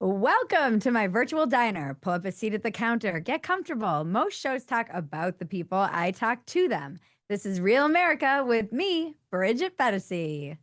Welcome to my virtual diner. Pull up a seat at the counter. Get comfortable. Most shows talk about the people. I talk to them. This is Real America with me, Bridget Phetasy.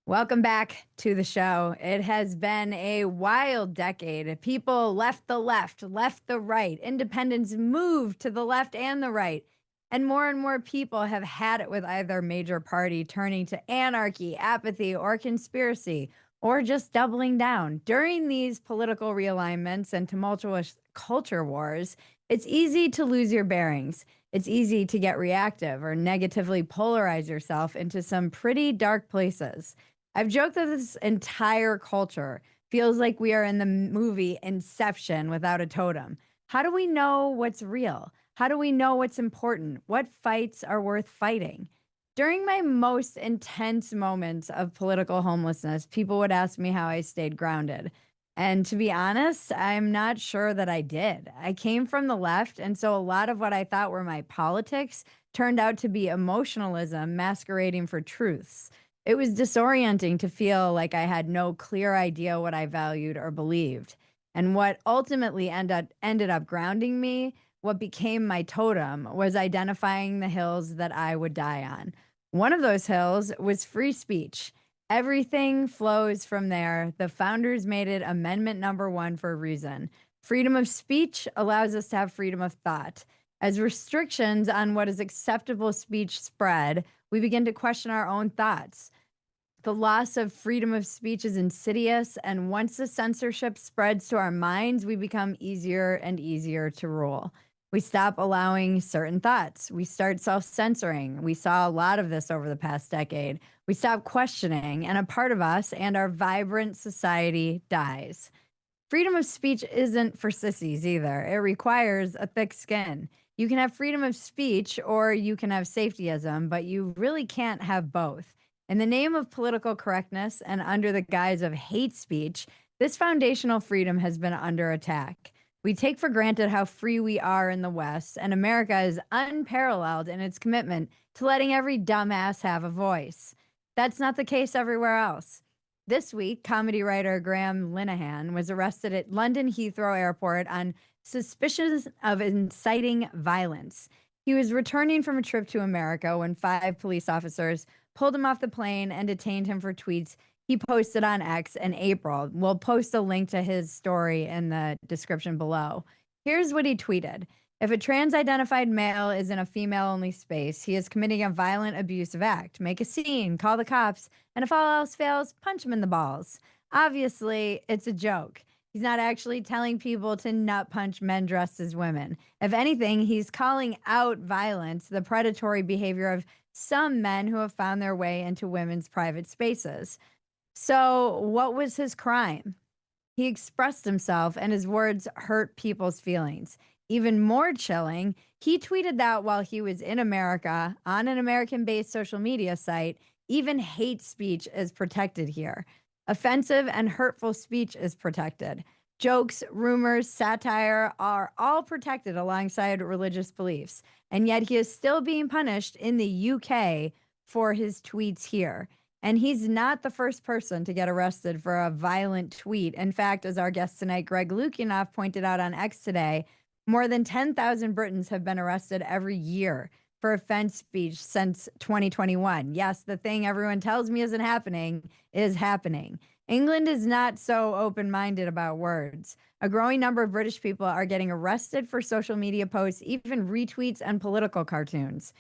Welcome back to the show. It has been a wild decade. People left the left, left the right. Independents moved to the left and the right. And more people have had it with either major party turning to anarchy, apathy, or conspiracy, or just doubling down. During these political realignments and tumultuous culture wars, it's easy to lose your bearings. It's easy to get reactive or negatively polarize yourself into some pretty dark places. I've joked that this entire culture feels like we are in the movie Inception without a totem. How do we know what's real? How do we know what's important? What fights are worth fighting? During my most intense moments of political homelessness, people would ask me how I stayed grounded. And to be honest, I'm not sure that I did. I came from the left, and so a lot of what I thought were my politics turned out to be emotionalism masquerading for truths. It was disorienting to feel like I had no clear idea what I valued or believed. And what ultimately ended up grounding me, what became my totem, was identifying the hills that I would die on. One of those hills was free speech. Everything flows from there. The founders made it Amendment number 1 for a reason. Freedom of speech allows us to have freedom of thought. As restrictions on what is acceptable speech spread, we begin to question our own thoughts. The loss of freedom of speech is insidious, and once the censorship spreads to our minds, we become easier and easier to rule. We stop allowing certain thoughts. We start self-censoring. We saw a lot of this over the past decade. We stop questioning, and a part of us and our vibrant society dies. Freedom of speech isn't for sissies either. It requires a thick skin. You can have freedom of speech or you can have safetyism, but you really can't have both. In the name of political correctness and under the guise of hate speech, this foundational freedom has been under attack. We take for granted how free we are in the West, and America is unparalleled in its commitment to letting every dumbass have a voice. That's not the case everywhere else. This week, comedy writer Graham Linehan was arrested at London Heathrow Airport on suspicions of inciting violence. He was returning from a trip to America when 5 police officers pulled him off the plane and detained him for tweets he posted on X in April. We'll post a link to his story in the description below. Here's what he tweeted. If a trans-identified male is in a female-only space, he is committing a violent, abusive act. Make a scene, call the cops, and if all else fails, punch him in the balls. Obviously, it's a joke. He's not actually telling people to nut punch men dressed as women. If anything, he's calling out violence, the predatory behavior of some men who have found their way into women's private spaces. So, what was his crime? He expressed himself, and his words hurt people's feelings. Even more chilling, he tweeted that while he was in America on an American-based social media site, even hate speech is protected here. Offensive and hurtful speech is protected. Jokes, rumors, satire are all protected alongside religious beliefs. And yet he is still being punished in the UK for his tweets here. And he's not the first person to get arrested for a violent tweet. In fact, as our guest tonight, Greg Lukianoff, pointed out on X today, more than 10,000 Britons have been arrested every year for offense speech since 2021. Yes, the thing everyone tells me isn't happening is happening. England is not so open-minded about words. A growing number of British people are getting arrested for social media posts, even retweets and political cartoons.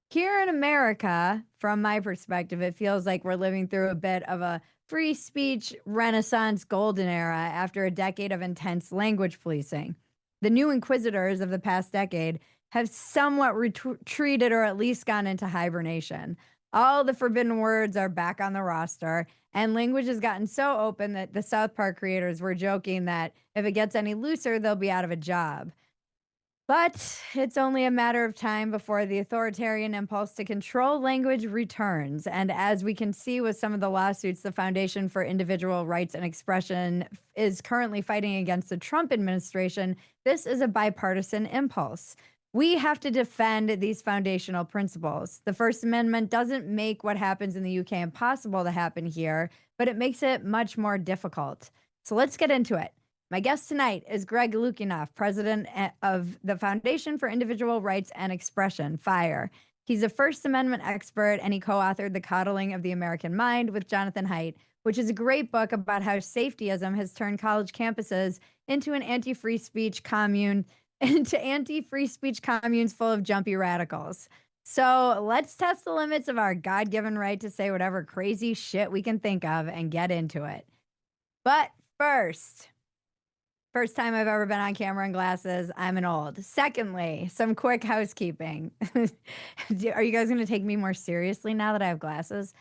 Here in America, from my perspective, it feels like we're living through a bit of a free speech renaissance golden era after a decade of intense language policing. The new inquisitors of the past decade have somewhat retreated or at least gone into hibernation. All the forbidden words are back on the roster, and language has gotten so open that the South Park creators were joking that if it gets any looser, they'll be out of a job. But it's only a matter of time before the authoritarian impulse to control language returns. And as we can see with some of the lawsuits, the Foundation for Individual Rights and Expression is currently fighting against the Trump administration. This is a bipartisan impulse. We have to defend these foundational principles. The First Amendment doesn't make what happens in the UK impossible to happen here, but it makes it much more difficult. So let's get into it. My guest tonight is Greg Lukianoff, president of the Foundation for Individual Rights and Expression, FIRE. He's a First Amendment expert, and he co-authored The Coddling of the American Mind with Jonathan Haidt, which is a great book about how safetyism has turned college campuses into an anti-free speech commune, into anti-free speech communes full of jumpy radicals. So let's test the limits of our God-given right to say whatever crazy shit we can think of and get into it. But first time I've ever been on camera in glasses. I'm an old. Secondly, some quick housekeeping. Are you guys going to take me more seriously now that I have glasses?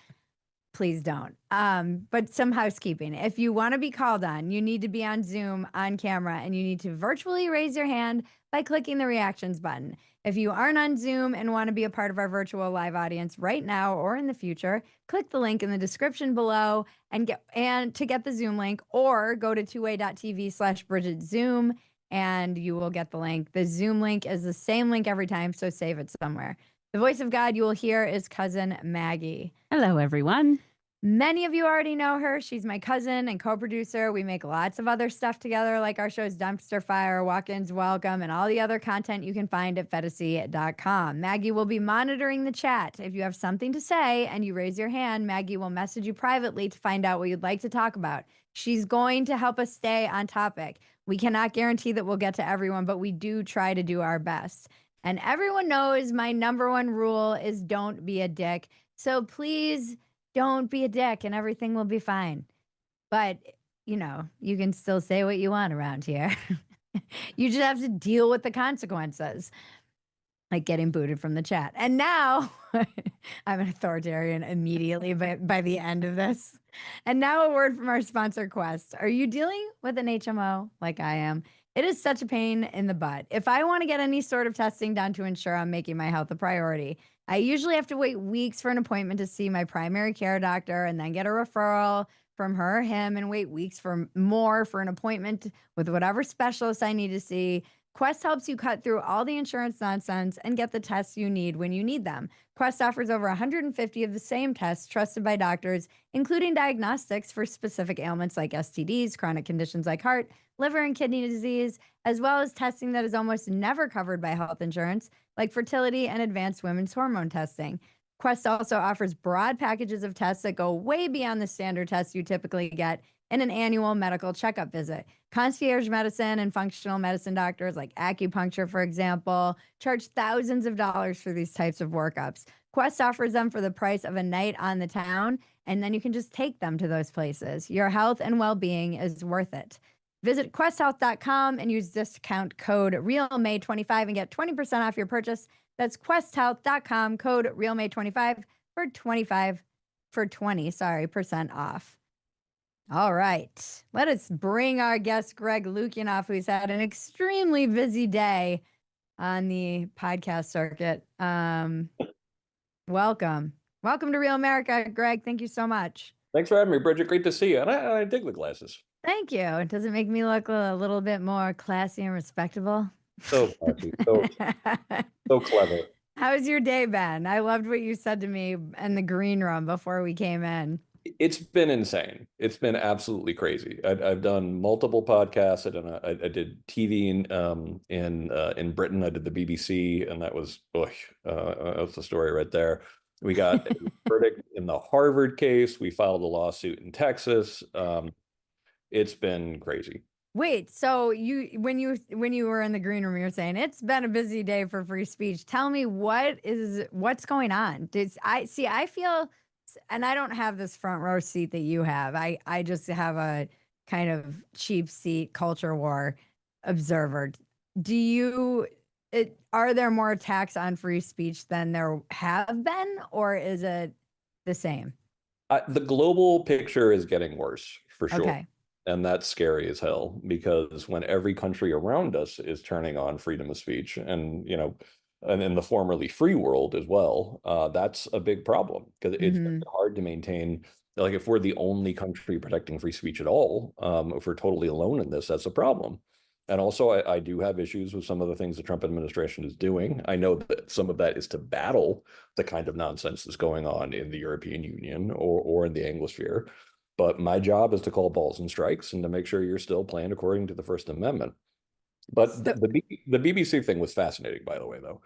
Please don't. But some housekeeping. If you want to be called on, you need to be on Zoom on camera, and you need to virtually raise your hand by clicking the reactions button. If you aren't on Zoom and want to be a part of our virtual live audience right now or in the future, click the link in the description below and to get the Zoom link, or go to tway.tv/Bridget Zoom and you will get the link. The Zoom link is the same link every time, so save it somewhere. The voice of God you will hear is cousin Maggie. Hello, everyone. Many of you already know her. She's my cousin and co-producer. We make lots of other stuff together, like our shows Dumpster Fire, Walk-Ins Welcome, and all the other content you can find at Phetasy.com. Maggie will be monitoring the chat. If you have something to say and you raise your hand, Maggie will message you privately to find out what you'd like to talk about. She's going to help us stay on topic. We cannot guarantee that we'll get to everyone, but we do try to do our best. And everyone knows my number one rule is don't be a dick. So please don't be a dick and everything will be fine. But, you know, you can still say what you want around here. You just have to deal with the consequences, like getting booted from the chat. And now I'm an authoritarian immediately by the end of this. And now a word from our sponsor, Quest. Are you dealing with an HMO like I am? It is such a pain in the butt. If I want to get any sort of testing done to ensure I'm making my health a priority, I usually have to wait weeks for an appointment to see my primary care doctor and then get a referral from her or him and wait weeks for more for an appointment with whatever specialist I need to see. Quest helps you cut through all the insurance nonsense and get the tests you need when you need them. Quest offers over 150 of the same tests trusted by doctors, including diagnostics for specific ailments like STDs, chronic conditions like heart, liver and kidney disease, as well as testing that is almost never covered by health insurance, like fertility and advanced women's hormone testing. Quest also offers broad packages of tests that go way beyond the standard tests you typically get in an annual medical checkup visit. Concierge medicine and functional medicine doctors, like acupuncture, for example, charge thousands of dollars for these types of workups. Quest offers them for the price of a night on the town, and then you can just take them to those places. Your health and well-being is worth it. Visit questhealth.com and use discount code REALMay25 and get 20% off your purchase. That's questhealth.com, code REALMay25 for 20% off. All right, let us bring our guest, Greg Lukianoff, who's had an extremely busy day on the podcast circuit. Welcome to Real America, Greg. Thank you so much. Thanks for having me, Bridget. Great to see you. And I dig the glasses. Thank you. Does it make me look a little bit more classy and respectable? So classy, so clever. How's your day been? I loved what you said to me in the green room before we came in. It's been insane. It's been absolutely crazy. I've done multiple podcasts. I did TV in Britain. I did the BBC, and that was that's the story right there. We got a verdict in the Harvard case. We filed a lawsuit in Texas. It's been crazy. Wait, so when you were in the green room, you were saying it's been a busy day for free speech. Tell me what's going on? I feel, and I don't have this front row seat that you have. I just have a kind of cheap seat culture war observer. Are there more attacks on free speech than there have been, or is it the same? The global picture is getting worse, for sure. Okay. And that's scary as hell, because when every country around us is turning on freedom of speech, and and in the formerly free world as well, that's a big problem, because it's very Hmm. hard to maintain. Like, if we're the only country protecting free speech at all, if we're totally alone in this, that's a problem. And also, I do have issues with some of the things the Trump administration is doing. I know that some of that is to battle the kind of nonsense that's going on in the European Union, or in the Anglosphere. But my job is to call balls and strikes, and to make sure you're still playing according to the First Amendment. But So, the BBC thing was fascinating, by the way, though,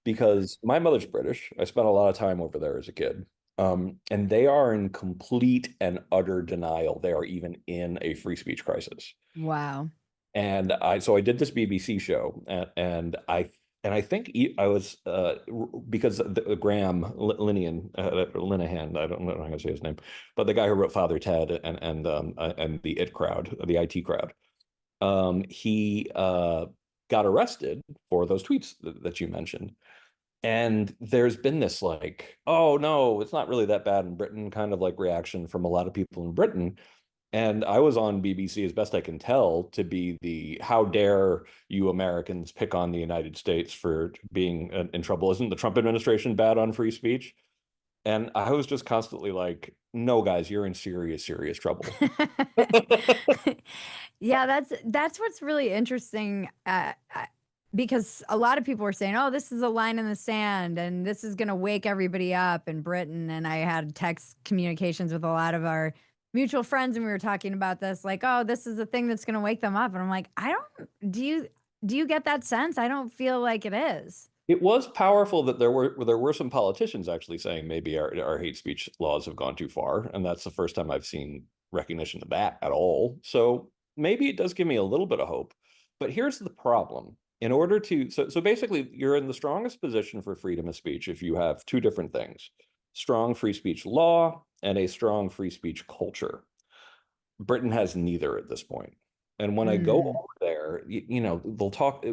because my mother's British. I spent a lot of time over there as a kid. And they are in complete and utter denial they are even in a free speech crisis. wow. And so I did this BBC show, and I think I was, because Graham Linehan, I don't know how to say his name, but the guy who wrote Father Ted and the IT crowd, he got arrested for those tweets that you mentioned. And there's been this, like, oh no, it's not really that bad in Britain, kind of like reaction from a lot of people in Britain. And I was on BBC, as best I can tell, to be the how dare you Americans pick on the United States for being in trouble. Isn't the Trump administration bad on free speech? And I was just constantly like, no, guys, you're in serious, serious trouble. Yeah, that's what's really interesting, because a lot of people were saying, "Oh, this is a line in the sand, and this is going to wake everybody up in Britain." And I had text communications with a lot of our mutual friends, and we were talking about this, like, "Oh, this is the thing that's going to wake them up." And I'm like, "I don't. Do you get that sense? I don't feel like it is." It was powerful that there were some politicians actually saying maybe our hate speech laws have gone too far, and that's the first time I've seen recognition of that at all. So maybe it does give me a little bit of hope. But here's the problem. In order to so basically, you're in the strongest position for freedom of speech if you have two different things: strong free speech law and a strong free speech culture. Britain has neither at this point. And when I go Mm, over there, they'll talk.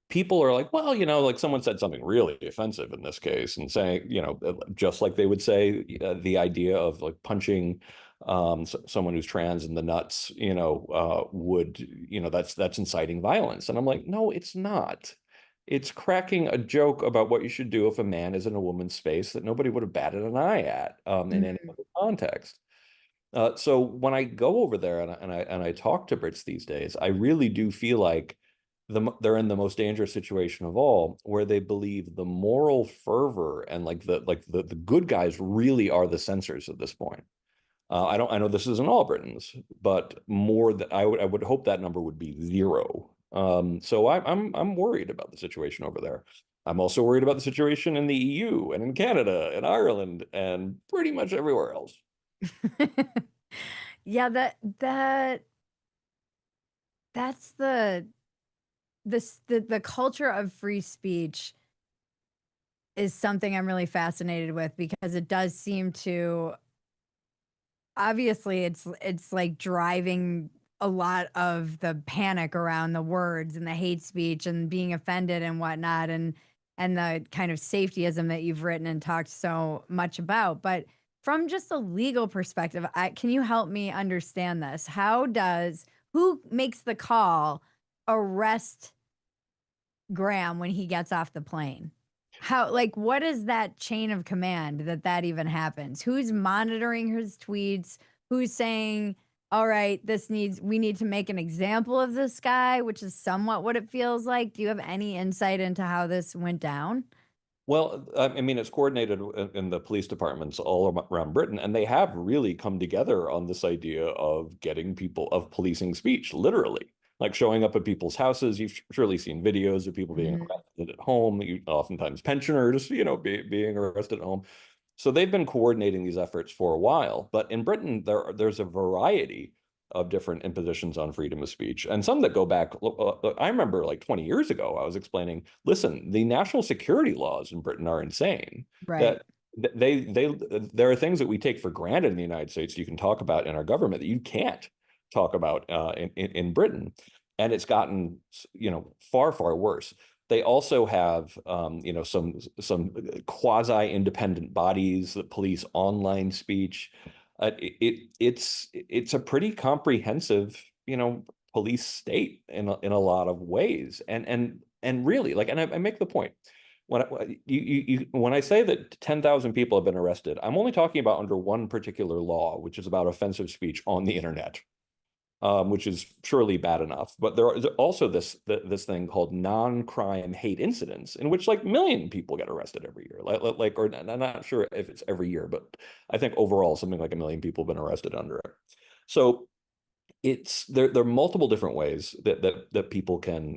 People are like, well, like someone said something really offensive in this case, and saying, just like they would say, the idea of like punching someone who's trans in the nuts, would, that's inciting violence. And I'm like, no, it's not. It's cracking a joke about what you should do if a man is in a woman's space that nobody would have batted an eye at, in any mhm. other context. So when I go over there, and I talk to Brits these days, I really do feel like they're in the most dangerous situation of all, where they believe the moral fervor and like the good guys really are the censors at this point. I know this isn't all Britons, but more that I would hope that number would be zero. So I'm worried about the situation over there. I'm also worried about the situation in the EU and in Canada and Ireland and pretty much everywhere else. Yeah, that's the culture of free speech is something I'm really fascinated with, because it does seem to, obviously it's like driving a lot of the panic around the words and the hate speech and being offended and whatnot, and the kind of safetyism that you've written and talked so much about. But from just a legal perspective, can you help me understand this? Who makes the call, arrest Graham when he gets off the plane? How, like, what is that chain of command that even happens? Who's monitoring his tweets? Who's saying, all right, we need to make an example of this guy, which is somewhat what it feels like. Do you have any insight into how this went down? Well, I mean, it's coordinated in the police departments all around Britain, and they have really come together on this idea of getting people, of policing speech, literally, like showing up at people's houses. You've surely seen videos of people being Mhm. arrested at home, oftentimes pensioners, being arrested at home. So they've been coordinating these efforts for a while. But in Britain, there's a variety of different impositions on freedom of speech, and some that go back. I remember like 20 years ago, I was explaining, listen, the national security laws in Britain are insane. Right. That there are things that we take for granted in the United States you can talk about in our government that you can't talk about in Britain, and it's gotten far, far worse. They also have some quasi independent bodies that police online speech. It's a pretty comprehensive, police state in a lot of ways, and really, like, and I make the point when I say that 10,000 people have been arrested, I'm only talking about under one particular law, which is about offensive speech on the internet, which is surely bad enough. But there is also this thing called non-crime hate incidents, in which like 1 million people get arrested every year. Or I'm not sure if it's every year, but I think overall something like 1 million people have been arrested under it. So there are multiple different ways that people can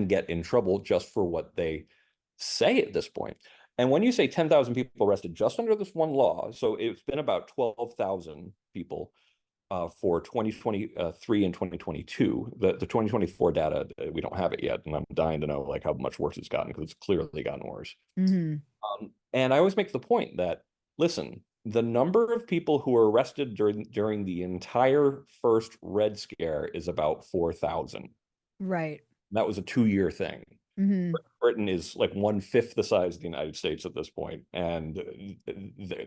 get in trouble just for what they say at this point. And when you say 10,000 people arrested just under this one law, so it's been about 12,000 people for 2023 and 2022. The 2024 data, we don't have it yet, and I'm dying to know like how much worse it's gotten, because it's clearly gotten worse. And I always make the point that, listen, the number of people who were arrested during the entire first Red Scare is about 4,000. Right. That was a 2-year thing. Britain is like 1/5 the size of the United States at this point, and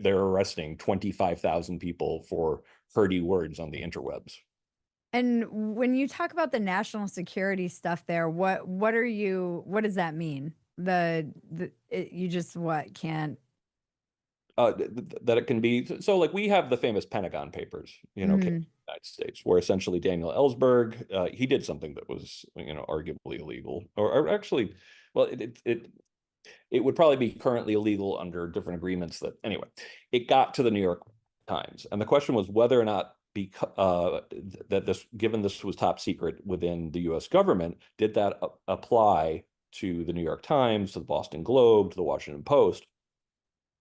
they're arresting 25,000 people for hurdy words on the interwebs. And when you talk about the national security stuff there, what does that mean? You just can't. That it can be, so like we have the famous Pentagon Papers, in the United States, where essentially Daniel Ellsberg, he did something that was, arguably illegal, or actually, well, it would probably be currently illegal under different agreements. That anyway, it got to the New York Times, and the question was whether or not, given this was top secret within the U.S. government, did that apply to the New York Times, to the Boston Globe, to the Washington Post?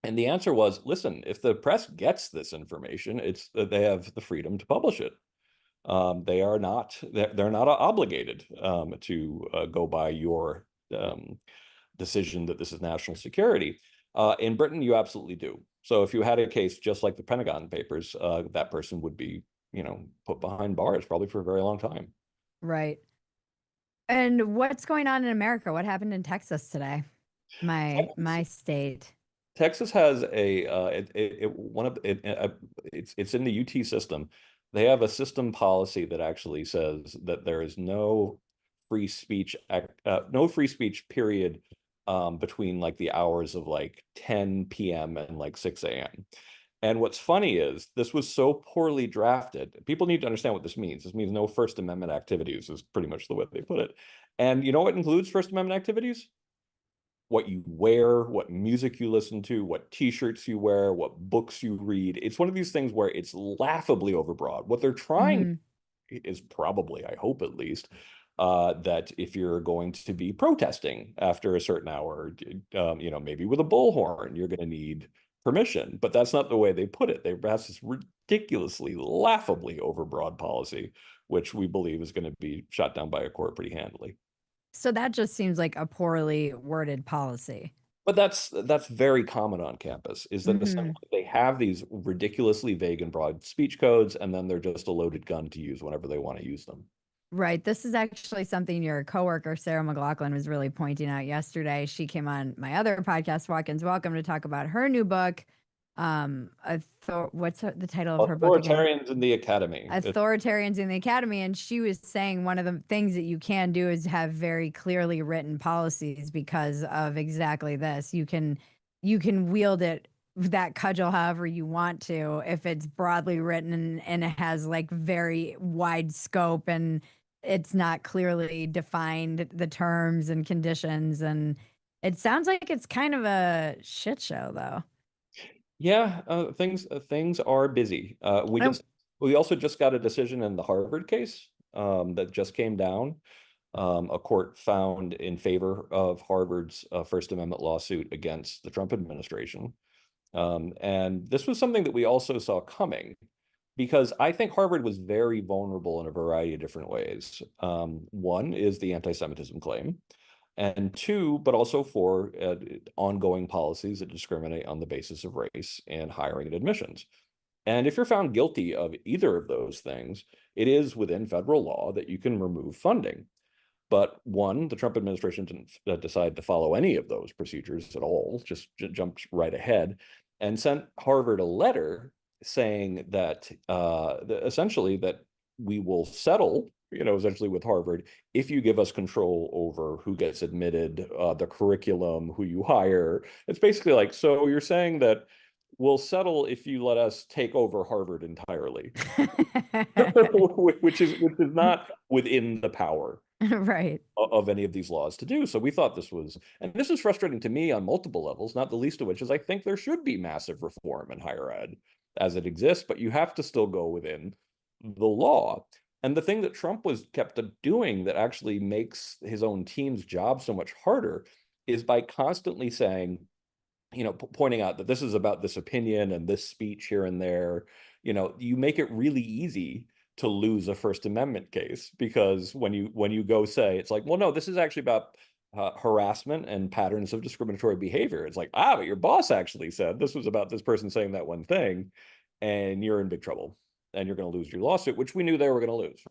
And the answer was, listen, if the press gets this information, they have the freedom to publish it. They're not obligated to go by your decision that this is national security. In Britain, you absolutely do. So if you had a case just like the Pentagon Papers, that person would be, put behind bars probably for a very long time. Right. And what's going on in America? What happened in Texas today? My state. Texas has it's in the UT system. They have a system policy that actually says that there is no free speech period between like the hours of like 10 p.m. and like 6 a.m. And what's funny is this was so poorly drafted. People need to understand what this means. This means no First Amendment activities is pretty much the way they put it. And you know what includes First Amendment activities? What you wear, what music you listen to, what t-shirts you wear, what books you read. It's one of these things where it's laughably overbroad. What they're trying is probably, I hope at least, that if you're going to be protesting after a certain hour, maybe with a bullhorn, you're going to need permission. But that's not the way they put it. They have this ridiculously, laughably overbroad policy, which we believe is going to be shot down by a court pretty handily. So that just seems like a poorly worded policy. But that's very common on campus, is that essentially they have these ridiculously vague and broad speech codes, and then they're just a loaded gun to use whenever they want to use them. Right. This is actually something your coworker, Sarah McLaughlin, was really pointing out yesterday. She came on my other podcast, Watkins Welcome, to talk about her new book. What's the title of her book again? Authoritarians in the Academy. Authoritarians in the Academy. And she was saying one of the things that you can do is have very clearly written policies because of exactly this. You can wield that cudgel however you want to if it's broadly written and it has like very wide scope and it's not clearly defined, the terms and conditions. And it sounds like it's kind of a shit show, though. Yeah, things are busy. We also just got a decision in the Harvard case that just came down. A court found in favor of Harvard's First Amendment lawsuit against the Trump administration. And this was something that we also saw coming, because I think Harvard was very vulnerable in a variety of different ways. One is the anti-Semitism claim. And two, but also for ongoing policies that discriminate on the basis of race and hiring and admissions. And if you're found guilty of either of those things, it is within federal law that you can remove funding. But one, the Trump administration didn't decide to follow any of those procedures at all, just jumped right ahead and sent Harvard a letter saying that essentially that we will settle, essentially with Harvard if you give us control over who gets admitted, the curriculum, who you hire. It's basically like, so you're saying that we'll settle if you let us take over Harvard entirely, which is not within the power Right. of any of these laws to do. So we thought and this is frustrating to me on multiple levels, not the least of which is I think there should be massive reform in higher ed as it exists, but you have to still go within the law. And the thing that Trump was kept doing that actually makes his own team's job so much harder is by constantly saying, pointing out that this is about this opinion and this speech here and there. You make it really easy to lose a First Amendment case, because when you go say, it's like, well, no, this is actually about harassment and patterns of discriminatory behavior. It's like, but your boss actually said this was about this person saying that one thing, and you're in big trouble, and you're going to lose your lawsuit, which we knew they were going to lose.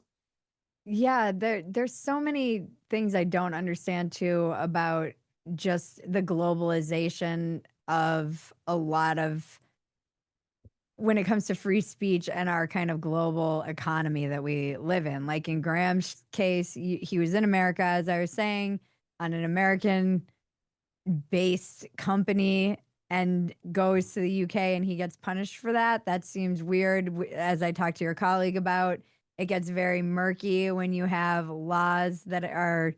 Yeah, there's so many things I don't understand too about just the globalization of a lot of when it comes to free speech and our kind of global economy that we live in. Like in Graham's case, he was in America, as I was saying, on an American based company, and goes to the UK and he gets punished for that. That seems weird. As I talked to your colleague about, it gets very murky when you have laws that are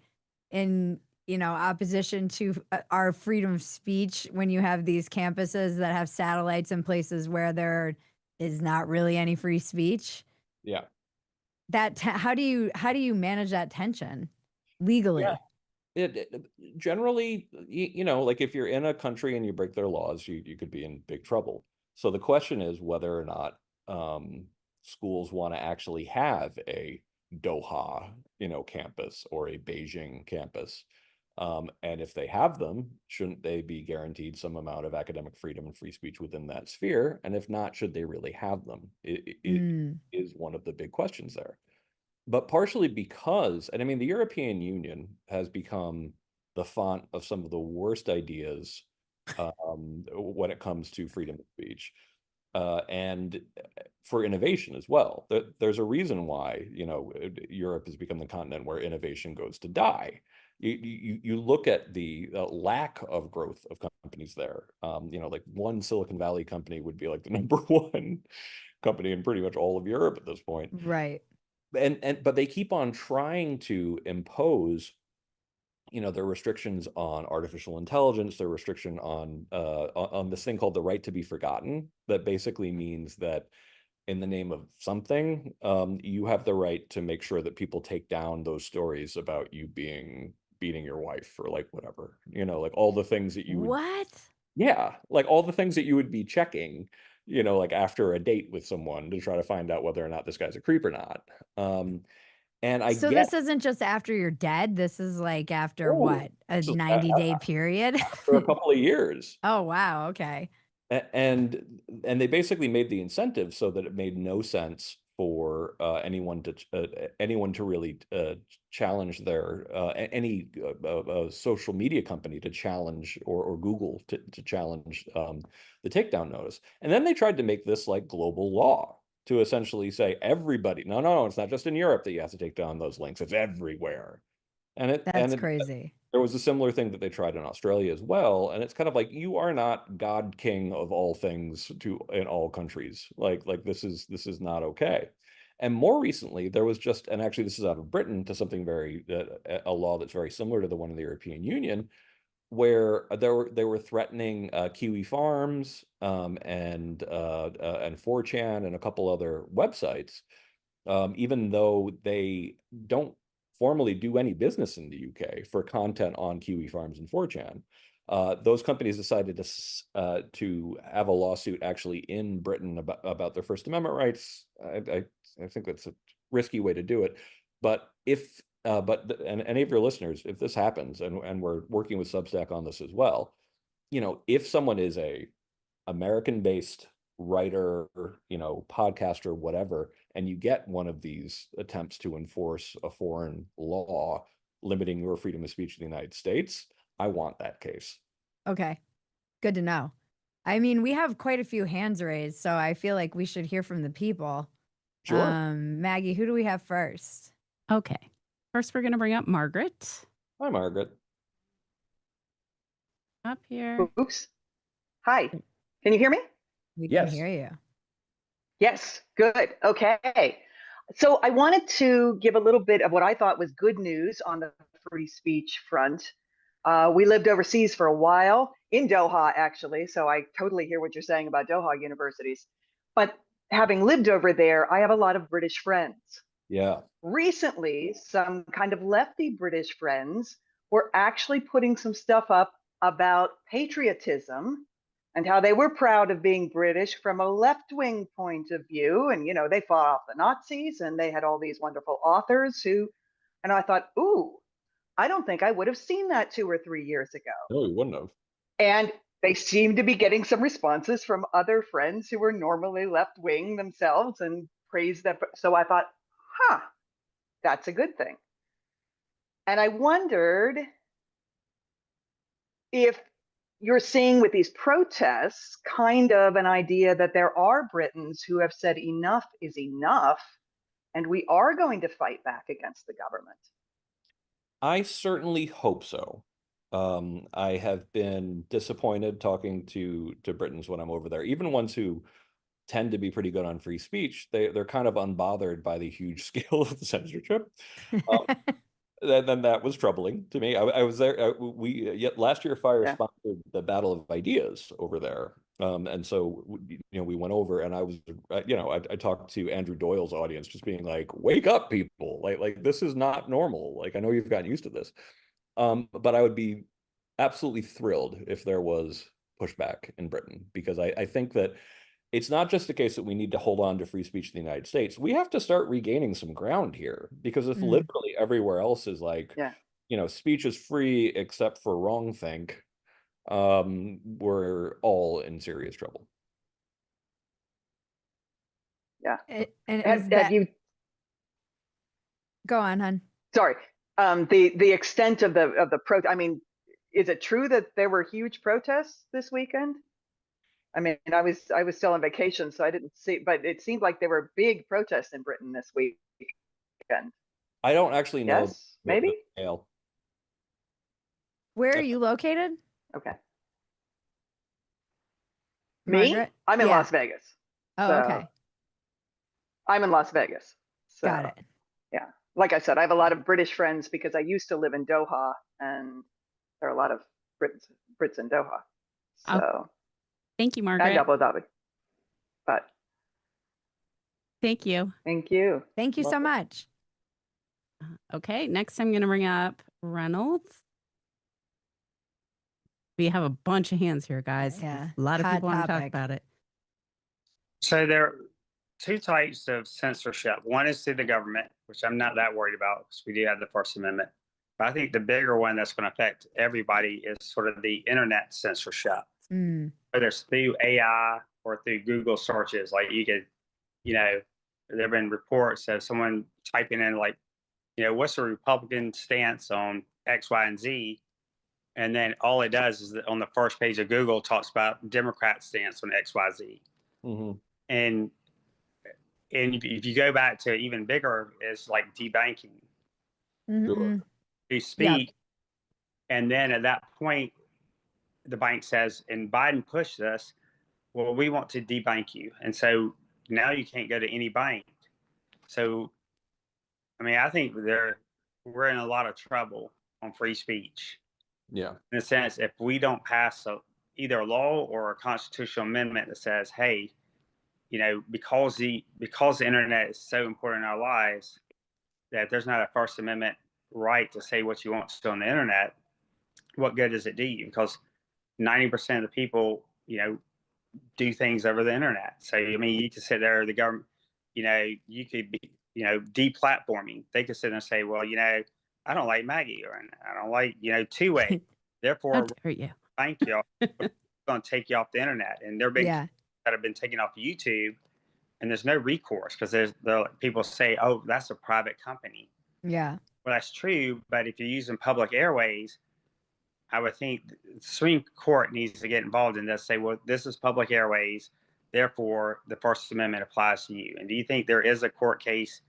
in, opposition to our freedom of speech, when you have these campuses that have satellites in places where there is not really any free speech. Yeah. How do you manage that tension legally? It generally, like if you're in a country and you break their laws, you could be in big trouble. So the question is whether or not schools want to actually have a Doha, campus, or a Beijing campus. And if they have them, shouldn't they be guaranteed some amount of academic freedom and free speech within that sphere? And if not, should they really have them? It Mm. is one of the big questions there. But partially because, and I mean, the European Union has become the font of some of the worst ideas when it comes to freedom of speech, and for innovation as well. There's a reason why, Europe has become the continent where innovation goes to die. You look at the lack of growth of companies there. Like one Silicon Valley company would be like the number one company in pretty much all of Europe at this point. Right. But they keep on trying to impose, their restrictions on artificial intelligence, their restriction on this thing called the right to be forgotten, that basically means that in the name of something, you have the right to make sure that people take down those stories about you beating your wife, or like whatever, like all the things that you would, What? yeah, like all the things that you would be checking, like after a date with someone to try to find out whether or not this guy's a creep or not. And I So get, this isn't just after you're dead. This is like after oh, what? A just 90-day period? after a couple of years. Oh, wow. Okay. And they basically made the incentive so that it made no sense for anyone to really challenge their any social media company to challenge, or Google to challenge the takedown notice. And then they tried to make this like global law, to essentially say everybody, no, it's not just in Europe that you have to take down those links, it's everywhere. That's crazy. There was a similar thing that they tried in Australia as well, and it's kind of like, you are not God King of all things in all countries. Like this is not okay. And more recently, there was just, and actually this is out of Britain, to something very a law that's very similar to the one in the European Union, where they were threatening Kiwi Farms, and 4chan and a couple other websites, even though they don't formally do any business in the UK for content on Kiwi Farms and 4chan. Those companies decided to have a lawsuit actually in Britain about their First Amendment rights. I think that's a risky way to do it. But and any of your listeners, if this happens, and we're working with Substack on this as well, if someone is a American-based writer, podcaster, whatever, and you get one of these attempts to enforce a foreign law limiting your freedom of speech in the United States, I want that case. Okay. Good to know. I mean, we have quite a few hands raised, so I feel like we should hear from the people. Sure. Maggie, who do we have first? Okay. First, we're going to bring up Margaret. Hi, Margaret. Up here. Oops. Hi. Can you hear me? We Yes. can hear you. Yes. Good. Okay. So I wanted to give a little bit of what I thought was good news on the free speech front. We lived overseas for a while, in Doha, actually. So I totally hear what you're saying about Doha universities. But having lived over there, I have a lot of British friends. Yeah. Recently, some kind of lefty British friends were actually putting some stuff up about patriotism and how they were proud of being British from a left-wing point of view. And, you know, they fought off the Nazis and they had all these wonderful authors who, and I thought, ooh, I don't think I would have seen that 2 or 3 years ago. No, you wouldn't have. And they seem to be getting some responses from other friends who were normally left-wing themselves and praised them. So I thought, huh, that's a good thing. And I wondered if you're seeing with these protests kind of an idea that there are Britons who have said enough is enough, and we are going to fight back against the government. I certainly hope so. I have been disappointed talking to Britons when I'm over there, even ones who tend to be pretty good on free speech. They're kind of unbothered by the huge scale of the censorship. Then that was troubling to me. I was there. Last year, Fire sponsored the Battle of Ideas over there, and so we went over, and I was, I talked to Andrew Doyle's audience, just being like, "Wake up, people! Like this is not normal. Like I know you've gotten used to this, but I would be absolutely thrilled if there was pushback in Britain, because I think that it's not just the case that we need to hold on to free speech in the United States. We have to start regaining some ground here, because if literally everywhere else is like, speech is free except for wrongthink, we're all in serious trouble. Yeah. And have you? Go on, hon. Sorry. The extent of the I mean, is it true that there were huge protests this weekend? I mean, I was still on vacation, so I didn't see, but it seemed like there were big protests in Britain this weekend. I don't actually know. Yes, maybe. Where are you located? Okay. Margaret? Me? I'm in Las Vegas. Oh, so okay. I'm in Las Vegas. So, got it. Yeah. Like I said, I have a lot of British friends because I used to live in Doha, and there are a lot of Brits in Doha. So. Thank you, Margaret. And Abu Dhabi. But thank you. Thank you. Thank you so much. Okay, next I'm going to bring up Reynolds. We have a bunch of hands here, guys. Yeah. A lot of Hot people want to talk topic. about it. So there are two types of censorship. One is through the government, which I'm not that worried about because we do have the First Amendment. But I think the bigger one that's going to affect everybody is sort of the internet censorship. Whether it's through AI or through Google searches, like you could, there have been reports of someone typing in like, what's the Republican stance on X, Y, and Z? And then all it does is that on the first page of Google talks about Democrat stance on X, Y, Z. And if you go back to even bigger, it's like debanking. You speak, and then at that point, the bank says, and Biden pushed this, well, we want to debank you. And so now you can't go to any bank. So, I mean, I think we're in a lot of trouble on free speech. Yeah. In a sense, if we don't pass either a law or a constitutional amendment that says, hey, because the internet is so important in our lives, that there's not a First Amendment right to say what you want to on the internet, what good does it do you? Because 90% of the people, do things over the internet. So, I mean, you could sit there, the government, you could be, deplatforming. They could sit there and say, well, I don't like Maggie, or I don't like, two-way. Therefore, thank y'all. We're going to take you off the internet. And there are big that have been taken off YouTube, and there's no recourse because people say, oh, that's a private company. Yeah. Well, that's true. But if you're using public airways, I would think the Supreme Court needs to get involved in this. Say, well, this is public airways, therefore the First Amendment applies to you. And do you think there is a court case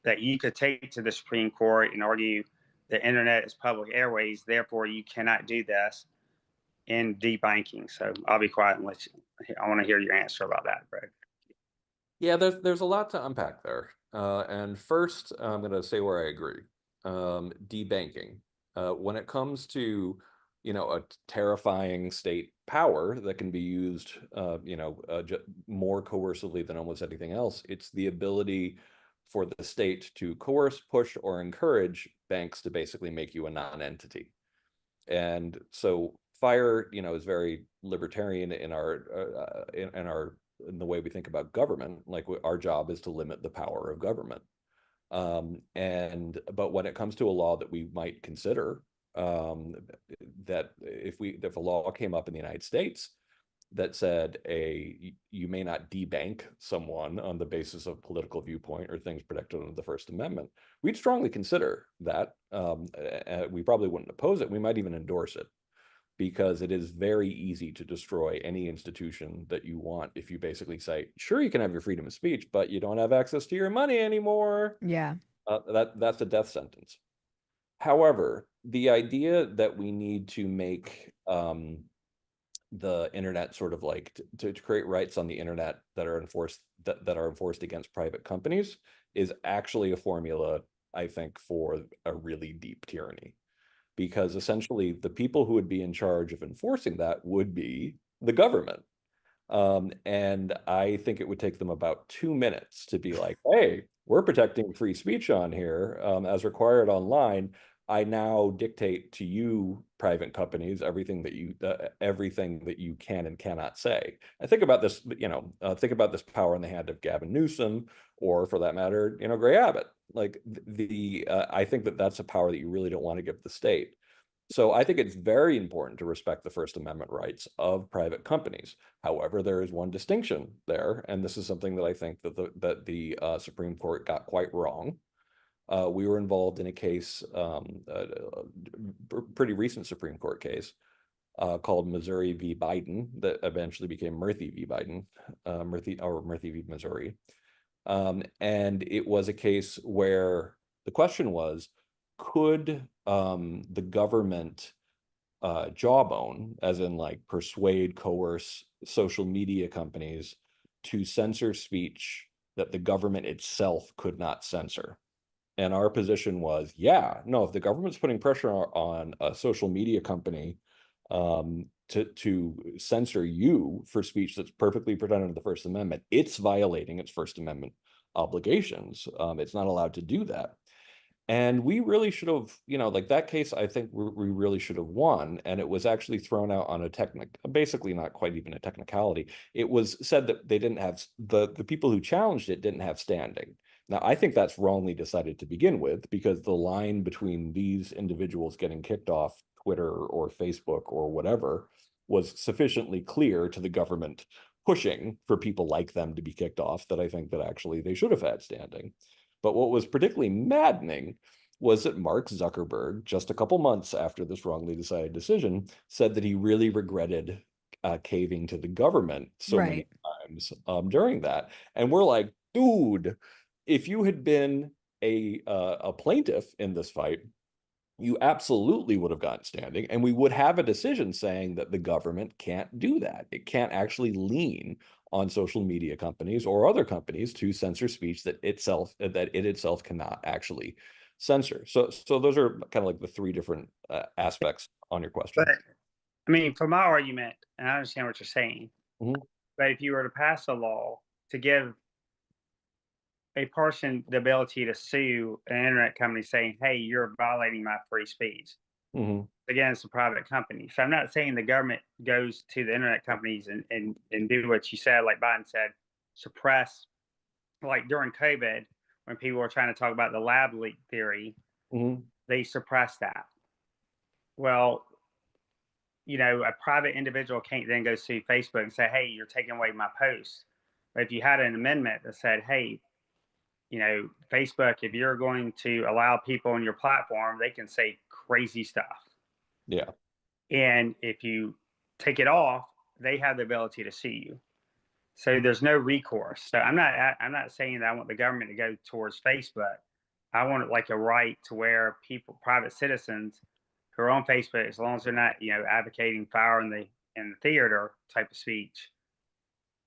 that you could take to the Supreme Court and argue the internet is public airways, therefore you cannot do this in debanking? So I'll be quiet and let you. I want to hear your answer about that, Greg. Yeah, there's a lot to unpack there. And first, I'm going to say where I agree. Debanking. When it comes to, a terrifying state power that can be used, more coercively than almost anything else, it's the ability for the state to coerce, push, or encourage banks to basically make you a non-entity. And so FIRE, is very libertarian in our in the way we think about government. Like our job is to limit the power of government. But when it comes to a law that we might consider, that if a law came up in the United States that said you may not debank someone on the basis of political viewpoint or things protected under the First Amendment, we'd strongly consider that. We probably wouldn't oppose it. We might even endorse it, because it is very easy to destroy any institution that you want if you basically say, sure, you can have your freedom of speech, but you don't have access to your money anymore. Yeah. That's a death sentence. However, the idea that we need to make the internet sort of like to create rights on the internet that are enforced against private companies is actually a formula, I think, for a really deep tyranny. Because essentially the people who would be in charge of enforcing that would be the government. And I think it would take them about 2 minutes to be like, hey, we're protecting free speech on here as required online. I now dictate to you, private companies, everything that you can and cannot say. I think about this, think about this power in the hand of Gavin Newsom, or for that matter, Greg Abbott. Like I think that that's a power that you really don't want to give the state. So I think it's very important to respect the First Amendment rights of private companies. However, there is one distinction there, and this is something that I think that the Supreme Court got quite wrong. We were involved in a case, a pretty recent Supreme Court case called Missouri v. Biden, that eventually became Murphy v. Biden, Murphy v. Missouri. And it was a case where the question was, could the government jawbone, as in like persuade, coerce social media companies to censor speech that the government itself could not censor? And our position was, yeah, no, if the government's putting pressure on a social media company to censor you for speech that's perfectly protected under the First Amendment, it's violating its First Amendment obligations. It's not allowed to do that. And we really should have, like that case, I think we really should have won. And it was actually thrown out on basically not quite even a technicality. It was said that they didn't have, the people who challenged it didn't have standing. Now, I think that's wrongly decided to begin with, because the line between these individuals getting kicked off Twitter or Facebook or whatever was sufficiently clear to the government pushing for people like them to be kicked off, that I think that actually they should have had standing. But what was particularly maddening was that Mark Zuckerberg, just a couple months after this wrongly decided decision, said that he really regretted caving to the government so many times during that. And we're like, dude, if you had been a plaintiff in this fight, you absolutely would have gotten standing, and we would have a decision saying that the government can't do that. It can't actually lean on social media companies or other companies to censor speech that it itself cannot actually censor. So those are kind of like the three different aspects on your question. But I mean, for my argument, and I understand what you're saying, but if you were to pass a law to give a person the ability to sue an internet company saying, hey, you're violating my free speech. Again, it's a private company. So I'm not saying the government goes to the internet companies and do what you said, like Biden said, suppress, like during COVID, when people were trying to talk about the lab leak theory, they suppressed that. Well, a private individual can't then go sue Facebook and say, hey, you're taking away my posts. But if you had an amendment that said, hey, Facebook, if you're going to allow people on your platform, they can say crazy stuff. Yeah. And if you take it off, they have the ability to sue you. So there's no recourse. So I'm not saying that I want the government to go towards Facebook. I want it like a right to where people, private citizens who are on Facebook, as long as they're not, advocating fire in the theater type of speech,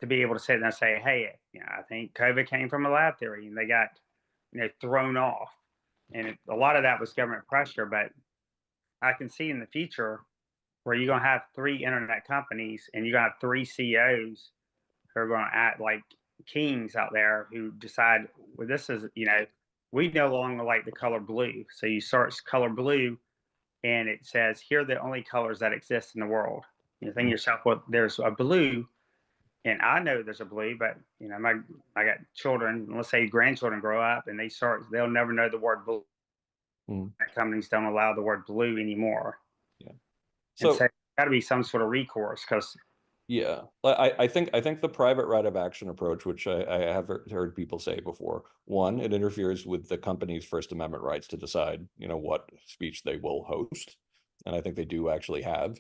to be able to sit there and say, hey, I think COVID came from a lab theory, and they got, thrown off. And a lot of that was government pressure, but I can see in the future where you're going to have 3 internet companies and you're going to have 3 CEOs who are going to act like kings out there who decide, well, this is, we no longer like the color blue. So you search color blue and it says, here are the only colors that exist in the world. You think to yourself, well, there's a blue, and I know there's a blue, but I got children, let's say grandchildren grow up and they'll never know the word blue. Companies don't allow the word blue anymore. Yeah. So there's got to be some sort of recourse, because yeah, I think the private right of action approach, which I have heard people say before, one, it interferes with the company's First Amendment rights to decide, what speech they will host, and I think they do actually have,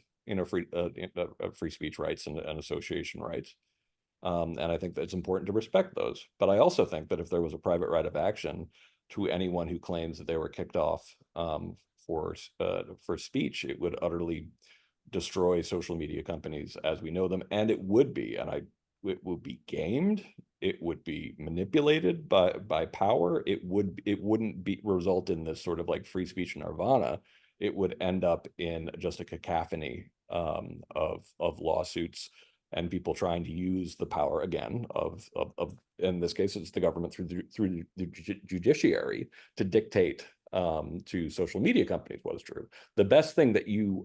free speech rights and association rights, and I think that it's important to respect those. But I also think that if there was a private right of action to anyone who claims that they were kicked off for speech, it would utterly destroy social media companies as we know them, and it would be gamed, it would be manipulated by power, it wouldn't result in this sort of like free speech nirvana. It would end up in just a cacophony of lawsuits and people trying to use the power again of in this case it's the government through the judiciary to dictate to social media companies what is true. The best thing that you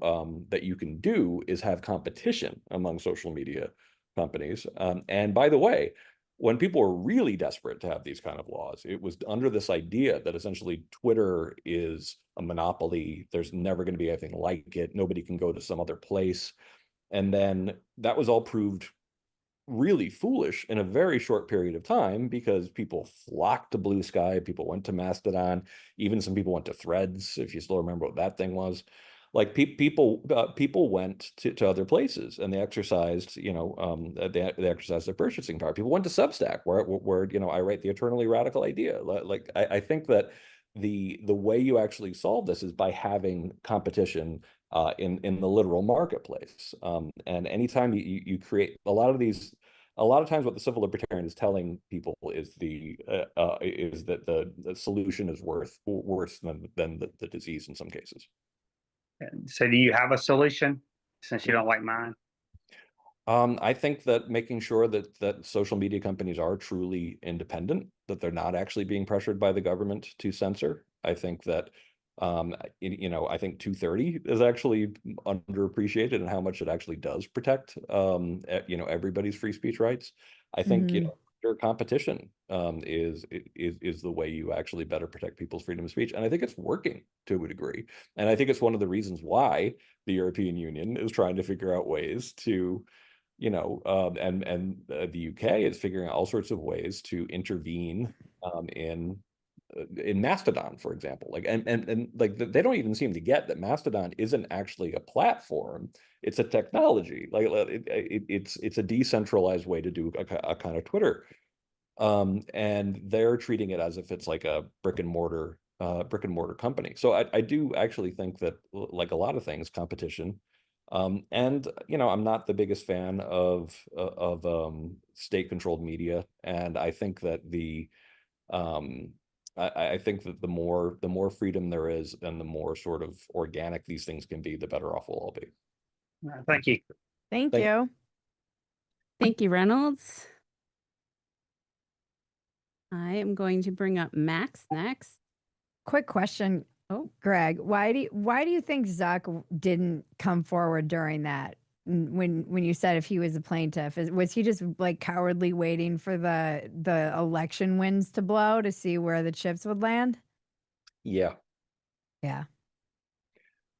can do is have competition among social media companies. And by the way, when people were really desperate to have these kind of laws, it was under this idea that essentially Twitter is a monopoly. There's never going to be anything like it. Nobody can go to some other place. And then that was all proved really foolish in a very short period of time, because people flocked to Blue Sky, people went to Mastodon, even some people went to Threads, if you still remember what that thing was. Like people went to other places, and they exercised, they exercised their purchasing power. People went to Substack, where I write the eternally radical idea. Like I think that the way you actually solve this is by having competition in the literal marketplace. And anytime you create a lot of times what the civil libertarian is telling people is that the solution is worse than the disease in some cases. So do you have a solution, since you don't like mine? I think that making sure that social media companies are truly independent, that they're not actually being pressured by the government to censor. I think that I think 230 is actually underappreciated in how much it actually does protect everybody's free speech rights. I think your competition is the way you actually better protect people's freedom of speech, and I think it's working to a degree. And I think it's one of the reasons why the European Union is trying to figure out ways to and the UK is figuring out all sorts of ways to intervene in Mastodon, for example. Like and like they don't even seem to get that Mastodon isn't actually a platform, it's a technology. Like it's a decentralized way to do a kind of Twitter, and they're treating it as if it's like a brick and mortar company. So I do actually think that, like a lot of things, competition. And I'm not the biggest fan of state-controlled media, and I think that I think that the more freedom there is, and the more sort of organic these things can be, the better off we'll all be. Thank you. Thank you. Thank you, Reynolds. I am going to bring up Max next. Quick question. Oh, Greg, why do you think Zuck didn't come forward during that? When you said if he was a plaintiff, was he just like cowardly waiting for the election winds to blow to see where the chips would land? Yeah.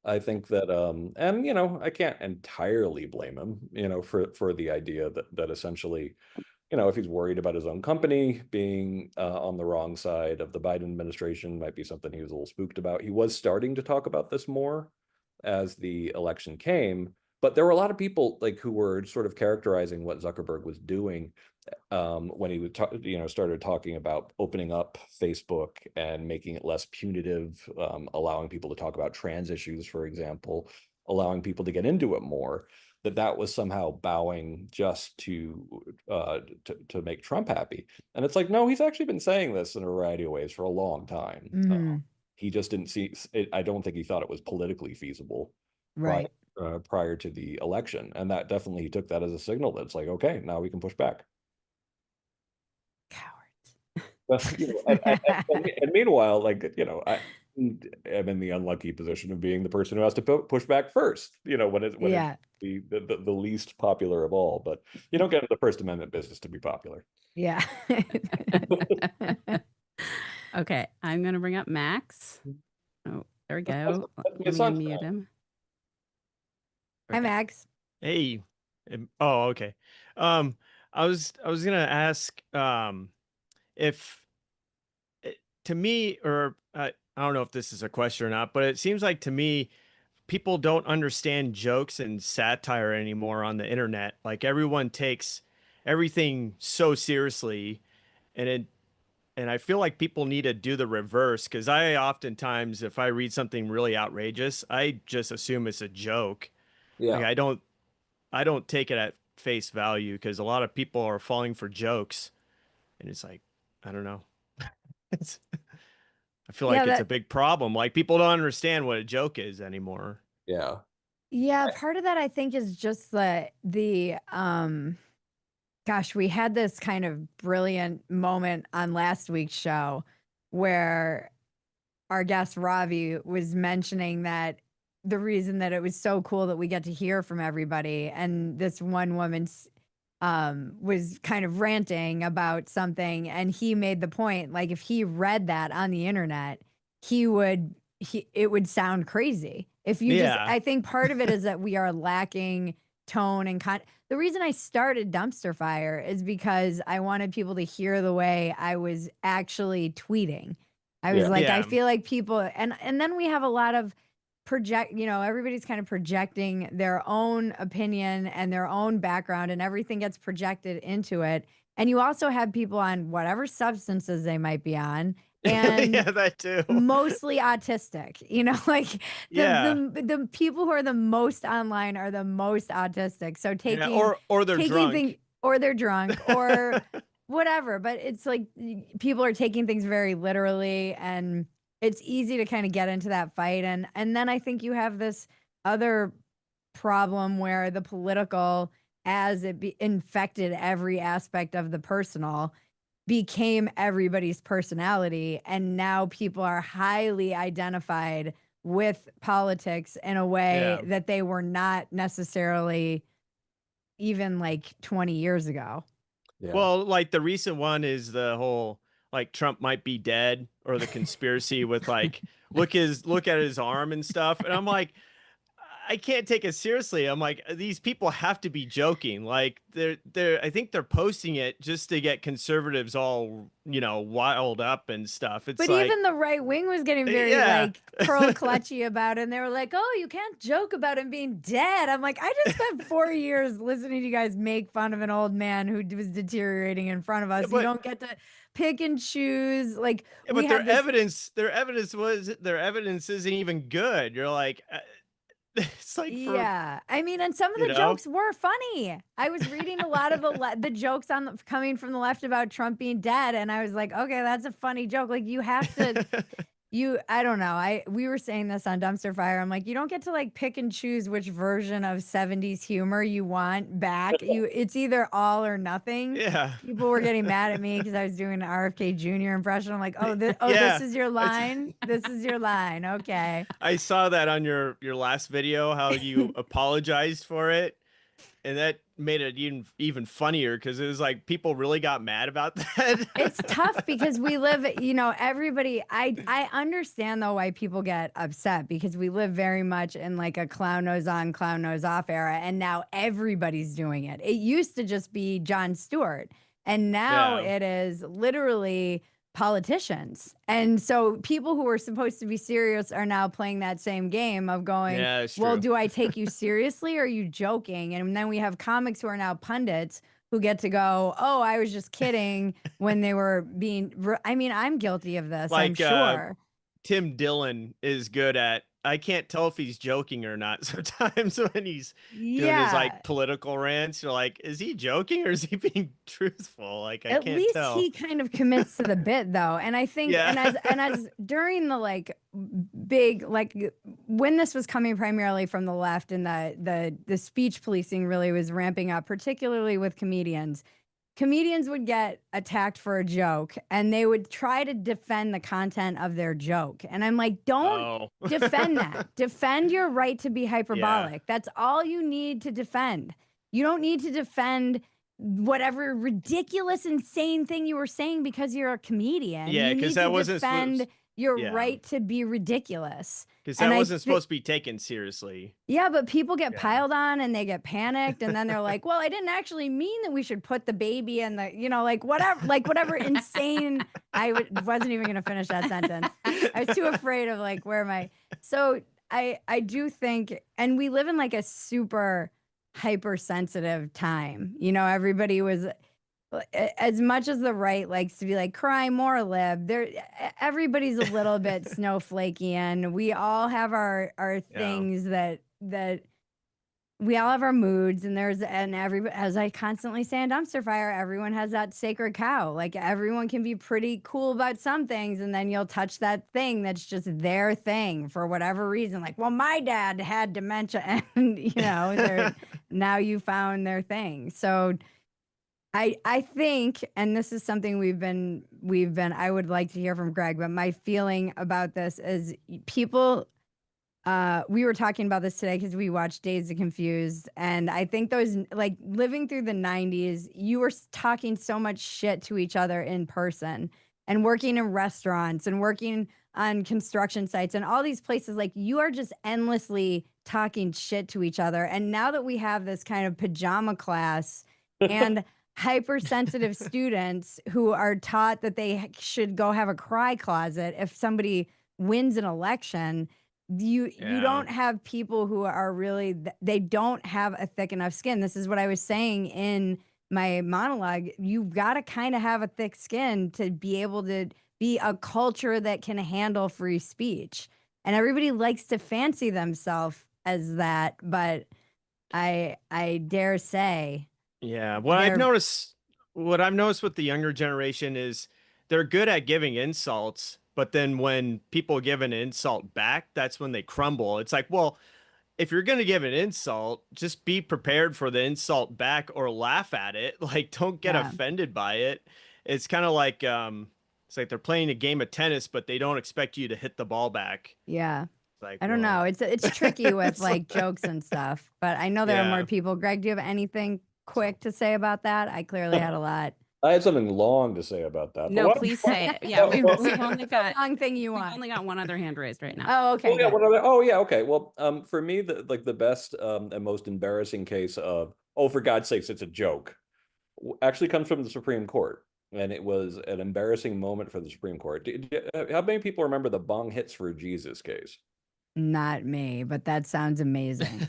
I think that and I can't entirely blame him, for the idea that essentially, if he's worried about his own company being on the wrong side of the Biden administration, might be something he was a little spooked about. He was starting to talk about this more as the election came. But there were a lot of people like who were sort of characterizing what Zuckerberg was doing when he would started talking about opening up Facebook and making it less punitive, allowing people to talk about trans issues, for example, allowing people to get into it more, that was somehow bowing just to make Trump happy. And it's like, no, he's actually been saying this in a variety of ways for a long time. He just didn't see it. I don't think he thought it was politically feasible Right. prior to the election. And that definitely, he took that as a signal that it's like, okay, now we can push back. Cowards. And meanwhile, like, I'm in the unlucky position of being the person who has to push back first, when it's the least popular of all. But you don't get into the First Amendment business to be popular. Yeah. Okay, I'm going to bring up Max. Oh, there we go. Let me unmute him. Hi, Max. Hey. Oh, okay. I was gonna ask if to me, or I don't know if this is a question or not, but it seems like to me people don't understand jokes and satire anymore on the internet. Like everyone takes everything so seriously, and I feel like people need to do the reverse, because I oftentimes, if I read something really outrageous, I just assume it's a joke. Yeah. Like I don't take it at face value, because a lot of people are falling for jokes, and it's like, I don't know. I feel like it's a big problem. Like people don't understand what a joke is anymore. Yeah. Yeah, part of that I think is just gosh, we had this kind of brilliant moment on last week's show where our guest Ravi was mentioning that the reason that it was so cool that we get to hear from everybody, and this one woman was kind of ranting about something, and he made the point, like if he read that on the internet, it would sound crazy. If you I think part of it is that we are lacking tone and the reason I started Dumpster Fire is because I wanted people to hear the way I was actually tweeting. I was like, I feel like people, and then we have a lot of everybody's kind of projecting their own opinion and their own background, and everything gets projected into it. And you also have people on whatever substances they might be on, and that too. Mostly autistic, like the people who are the most online are the most autistic. So taking or they're drunk. Or they're drunk or whatever. But it's like people are taking things very literally, and it's easy to kind of get into that fight. And then I think you have this other problem where the political, as it infected every aspect of the personal, became everybody's personality. And now people are highly identified with politics in a way that they were not necessarily even like 20 years ago. Yeah. Well, like the recent one is the whole, like Trump might be dead, or the conspiracy with like, look at his arm and stuff. And I'm like, I can't take it seriously. I'm like, these people have to be joking. Like I think they're posting it just to get conservatives all, wild up and stuff. It's but like, even the right wing was getting very like pearl clutchy about it. And they were like, oh, you can't joke about him being dead. I'm like, I just spent 4 years listening to you guys make fun of an old man who was deteriorating in front of us. You don't get to pick and choose. Like, but their evidence isn't even good. You're like, it's like I mean, and some of the jokes were funny. I was reading a lot of the jokes coming from the left about Trump being dead, and I was like, okay, that's a funny joke. Like you have to I don't know. We were saying this on Dumpster Fire. I'm like, you don't get to like pick and choose which version of 70s humor you want back. It's either all or nothing. Yeah. People were getting mad at me because I was doing an RFK Jr. impression. I'm like, this is your line. This is your line. Okay. I saw that on your last video, how you apologized for it. And that made it even funnier, because it was like people really got mad about that. It's tough because we live, everybody, I understand though why people get upset, because we live very much in like a clown nose on, clown nose off era. And now everybody's doing it. It used to just be Jon Stewart. And now it is literally politicians. And so people who are supposed to be serious are now playing that same game of going, Yeah, it's well, true. do I take you seriously or are you joking? And then we have comics who are now pundits who get to go, oh, I was just kidding when they were being, I mean, I'm guilty of this, I'm Like, sure. Tim Dillon is good at, I can't tell if he's joking or not sometimes when he's doing his like political rants. You're like, is he joking or is he being truthful? Like, I At can't least tell. he kind of commits to the bit though. And I think, Yeah. and as during the like big, like when this was coming primarily from the left and the speech policing really was ramping up, particularly with comedians would get attacked for a joke and they would try to defend the content of their joke. And I'm like, don't defend that. Defend your right to be hyperbolic. Yeah. That's all you need to defend. You don't need to defend whatever ridiculous, insane thing you were saying because you're a comedian. Yeah, because that wasn't defend your right to be ridiculous. Because that wasn't supposed to be taken seriously. Yeah, but people get piled on and they get panicked and then they're like, well, I didn't actually mean that we should put the baby in the, you know, like whatever insane. Wasn't even going to finish that sentence. I was too afraid of like, where am I? So I do think, and we live in like a super hypersensitive time. You know, everybody was, as much as the right likes to be like crime or lib, everybody's a little bit snowflakey, and we all have our things that we all have our moods, and everybody, as I constantly say in Dumpster Fire, everyone has that sacred cow. Like everyone can be pretty cool about some things, and then you'll touch that thing that's just their thing for whatever reason. Like, well, my dad had dementia, and you know, now you found their thing. So I think, and this is something we've been, I would like to hear from Greg, but my feeling about this is people, we were talking about this today because we watched Dazed and Confused, and I think those, like living through the 90s, you were talking so much shit to each other in person and working in restaurants and working on construction sites and all these places, like you are just endlessly talking shit to each other. And now that we have this kind of pajama class and hypersensitive students who are taught that they should go have a cry closet if somebody wins an election, you don't have people who are really, they don't have a thick enough skin. This is what I was saying in my monologue. You've got to kind of have a thick skin to be able to be a culture that can handle free speech. And everybody likes to fancy themselves as that, but I dare say, yeah, what I've noticed with the younger generation is they're good at giving insults, but then when people give an insult back, that's when they crumble. It's like, well, if you're going to give an insult, just be prepared for the insult back or laugh at it. Like, don't get offended by it. It's kind of like, it's like they're playing a game of tennis, but they don't expect you to hit the ball back. Yeah. Like, I don't know. It's tricky with like jokes and stuff, but I know there are more people. Greg, do you have anything quick to say about that? I clearly had a lot. I had something long to say about that. No, please say it. Yeah, we've only got long thing you want. We've only got one other hand raised right now. Oh, okay. Okay. Well, for me, the best and most embarrassing case of, oh, for God's sakes, it's a joke, actually comes from the Supreme Court. And it was an embarrassing moment for the Supreme Court. How many people remember the Bong Hits for Jesus case? Not me, but that sounds amazing.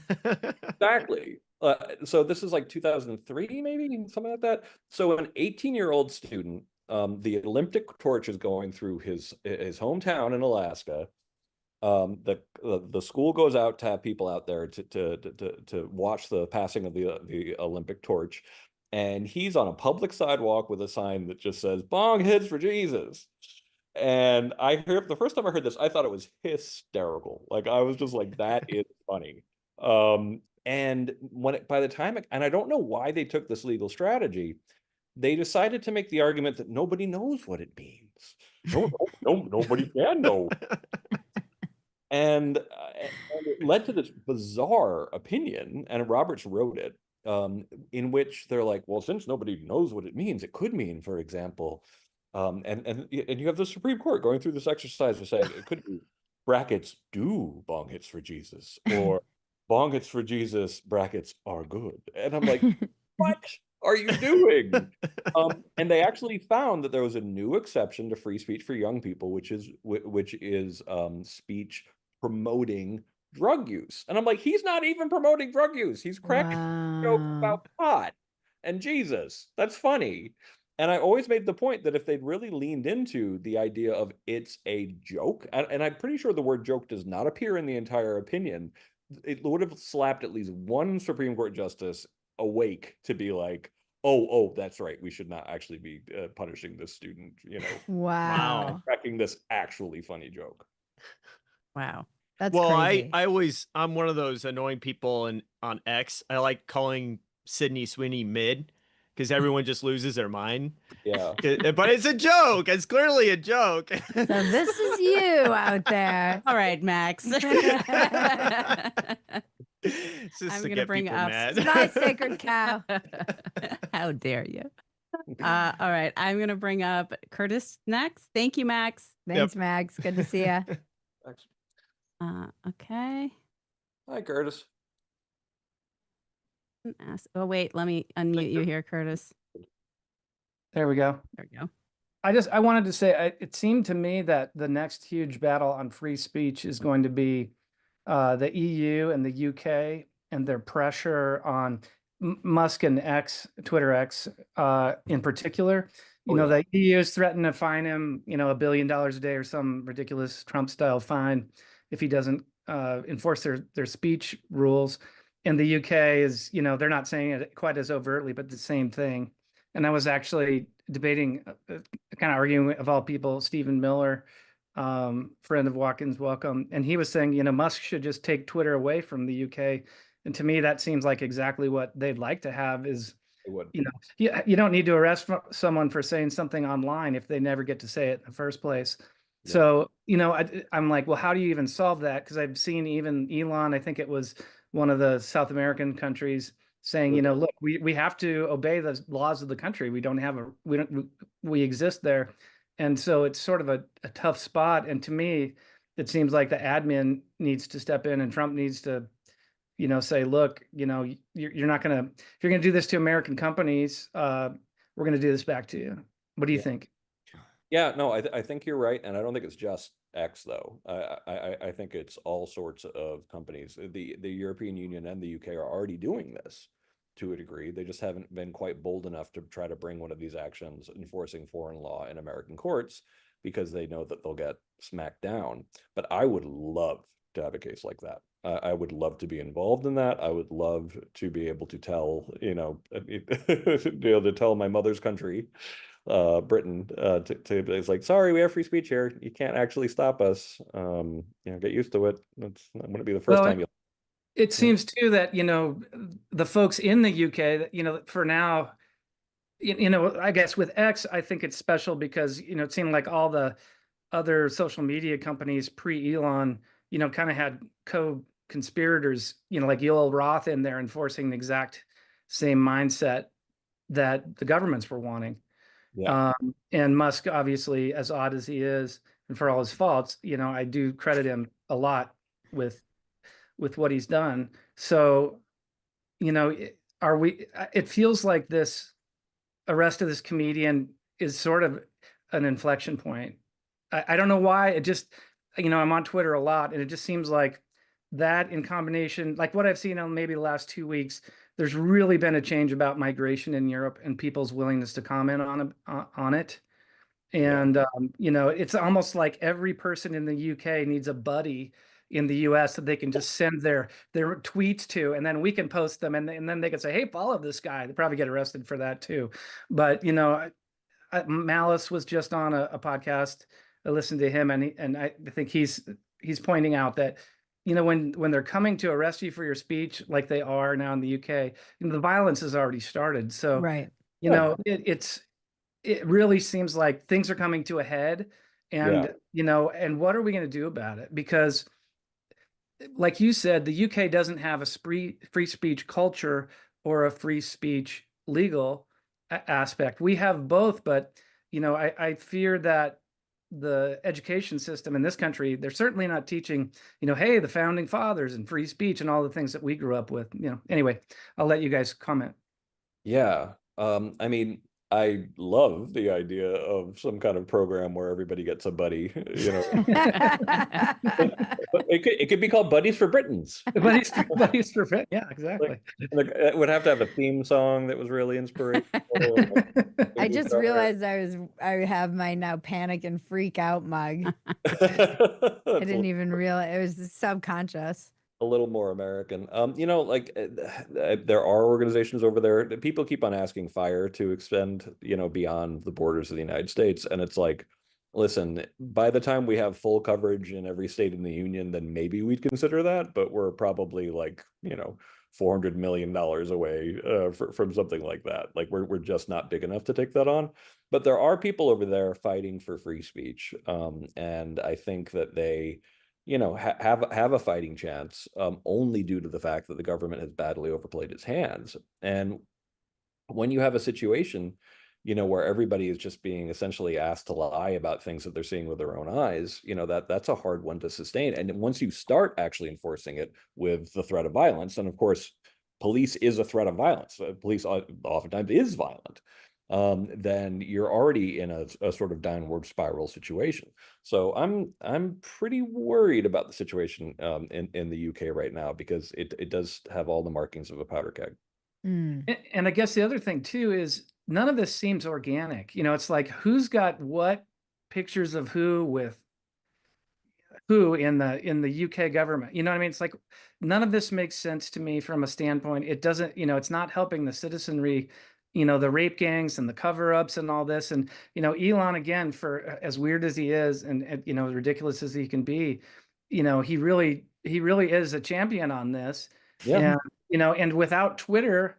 Exactly. So this is like 2003, maybe something like that. So an 18-year-old student, the Olympic torch is going through his hometown in Alaska. The school goes out to have people out there to watch the passing of the Olympic torch, and he's on a public sidewalk with a sign that just says "Bong Hits for Jesus." And the first time I heard this, I thought it was hysterical. Like, I was just like, that is funny. And by the time, and I don't know why they took this legal strategy, they decided to make the argument that nobody knows what it means. Nobody can know. And it led to this bizarre opinion, and Roberts wrote it, in which they're like, well, since nobody knows what it means, it could mean, for example, and you have the Supreme Court going through this exercise of saying it could be brackets do Bong Hits for Jesus, or Bong Hits for Jesus brackets are good. And I'm like, what? are you doing? And they actually found that there was a new exception to free speech for young people, which is speech promoting drug use. And I'm like, he's not even promoting drug use. He's cracking a joke about pot. And Jesus, that's funny. And I always made the point that if they'd really leaned into the idea of it's a joke, and I'm pretty sure the word joke does not appear in the entire opinion, it would have slapped at least one Supreme Court justice awake to be like, oh, that's right. We should not actually be punishing this student, Wow. cracking this actually funny joke. Wow. That's Well, crazy. I'm one of those annoying people on X. I like calling Sydney Sweeney mid because everyone just loses their mind. Yeah. But it's a joke. It's clearly a joke. So this is you out there. All right, Max. It's just I'm to gonna get bring people up mad. It's my sacred cow. How dare you? All right, I'm gonna bring up Curtis next. Thank you, Max. Thanks, Max. Good to see you. Thanks. Okay. Hi, Curtis. Oh wait, let me unmute you here, Curtis. There we go. There we go. I wanted to say, it seemed to me that the next huge battle on free speech is going to be the EU and the UK and their pressure on Musk and Twitter X in particular. The EU has threatened to fine him, $1 billion a day or some ridiculous Trump-style fine if he doesn't enforce their speech rules. And the UK is, they're not saying it quite as overtly, but the same thing. And I was actually debating, kind of arguing of all people, Stephen Miller, friend of Watkins Welcome, and he was saying, Musk should just take Twitter away from the UK. And to me, that seems like exactly what they'd like to have is, you don't need to arrest someone for saying something online if they never get to say it in the first place. Yeah. So, I'm like, well, how do you even solve that? Because I've seen even Elon, I think it was one of the South American countries, saying, look, we have to obey the laws of the country. We exist there. And so it's sort of a tough spot. And to me, it seems like the admin needs to step in and Trump needs to, say, look, you're not going to, if you're going to do this to American companies, we're going to do this back to you. What do you think? Yeah, no, I think you're right. And I don't think it's just X, though. I think it's all sorts of companies. The European Union and the UK are already doing this to a degree. They just haven't been quite bold enough to try to bring one of these actions enforcing foreign law in American courts because they know that they'll get smacked down. But I would love to have a case like that. I would love to be involved in that. I would love to be able to tell, be able to tell my mother's country, Britain, it's like, sorry, we have free speech here. You can't actually stop us. Get used to it. It's not going to be the first time you'll. It seems too that, the folks in the UK, that, for now, I guess with X, I think it's special because, it seemed like all the other social media companies pre-Elon, kind of had co-conspirators, like Yoel Roth in there enforcing the exact same mindset that the governments were wanting. Yeah. And Musk, obviously, as odd as he is, and for all his faults, I do credit him a lot with what he's done. So, it feels like this arrest of this comedian is sort of an inflection point. I don't know why. It just, I'm on Twitter a lot, and it just seems like that in combination, like what I've seen in maybe the last 2 weeks, there's really been a change about migration in Europe and people's willingness to comment on it. And, it's almost like every person in the UK needs a buddy in the US that they can just send their tweets to, and then we can post them, and then they can say, hey, follow this guy. They probably get arrested for that too. But, Malice was just on a podcast. I listened to him, and I think he's pointing out that, when they're coming to arrest you for your speech, like they are now in the UK, the violence has already started. So, right. It really seems like things are coming to a head, and, and what are we going to do about it? Because like you said, the UK doesn't have a free speech culture or a free speech legal aspect. We have both, but, I fear that the education system in this country, they're certainly not teaching, hey, the founding fathers and free speech and all the things that we grew up with. Anyway, I'll let you guys comment. Yeah, I mean, I love the idea of some kind of program where everybody gets a buddy, you know. It could be called Buddies for Britons. buddies for yeah, exactly. Like, it would have to have a theme song that was really inspirational. I just realized I have my now panic and freak out mug. I didn't even realize it was subconscious. A little more American. You know, like there are organizations over there. People keep on asking FIRE to extend, you know, beyond the borders of the United States. And it's like, listen, by the time we have full coverage in every state in the union, then maybe we'd consider that. But we're probably like, you know, $400 million away from something like that. Like we're just not big enough to take that on. But there are people over there fighting for free speech. And I think that they, you know, have a fighting chance only due to the fact that the government has badly overplayed its hands. And when you have a situation, you know, where everybody is just being essentially asked to lie about things that they're seeing with their own eyes, you know, that's a hard one to sustain. And once you start actually enforcing it with the threat of violence, and of course, police is a threat of violence. Police oftentimes is violent. Then you're already in a sort of downward spiral situation. So I'm pretty worried about the situation in the UK right now, because it does have all the markings of a powder keg. And I guess the other thing too is none of this seems organic. You know, it's like who's got what pictures of who with who in the UK government. You know what I mean? It's like none of this makes sense to me from a standpoint. It doesn't, you know, it's not helping the citizenry, you know, the rape gangs and the cover-ups and all this. And, you know, Elon, again, for as weird as he is and you know, as ridiculous as he can be, you know, he really is a champion on this. Yeah. And, you know, and without Twitter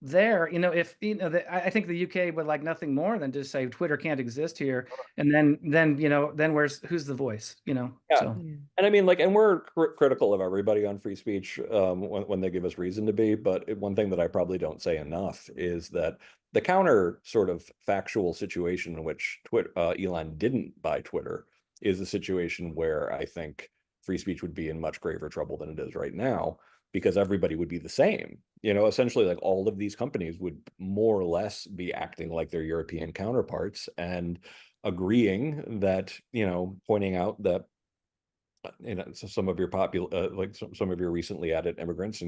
there, you know, if, you know, I think the UK would like nothing more than just say Twitter can't exist here. And then, you know, then who's the voice, you know? Yeah. So. And I mean, like, and we're critical of everybody on free speech when they give us reason to be. But one thing that I probably don't say enough is that the counter sort of factual situation in which Elon didn't buy Twitter is a situation where I think free speech would be in much graver trouble than it is right now, because everybody would be the same. You know, essentially, like, all of these companies would more or less be acting like their European counterparts and agreeing that, you know, pointing out that, you know, so some of your some of your recently added immigrants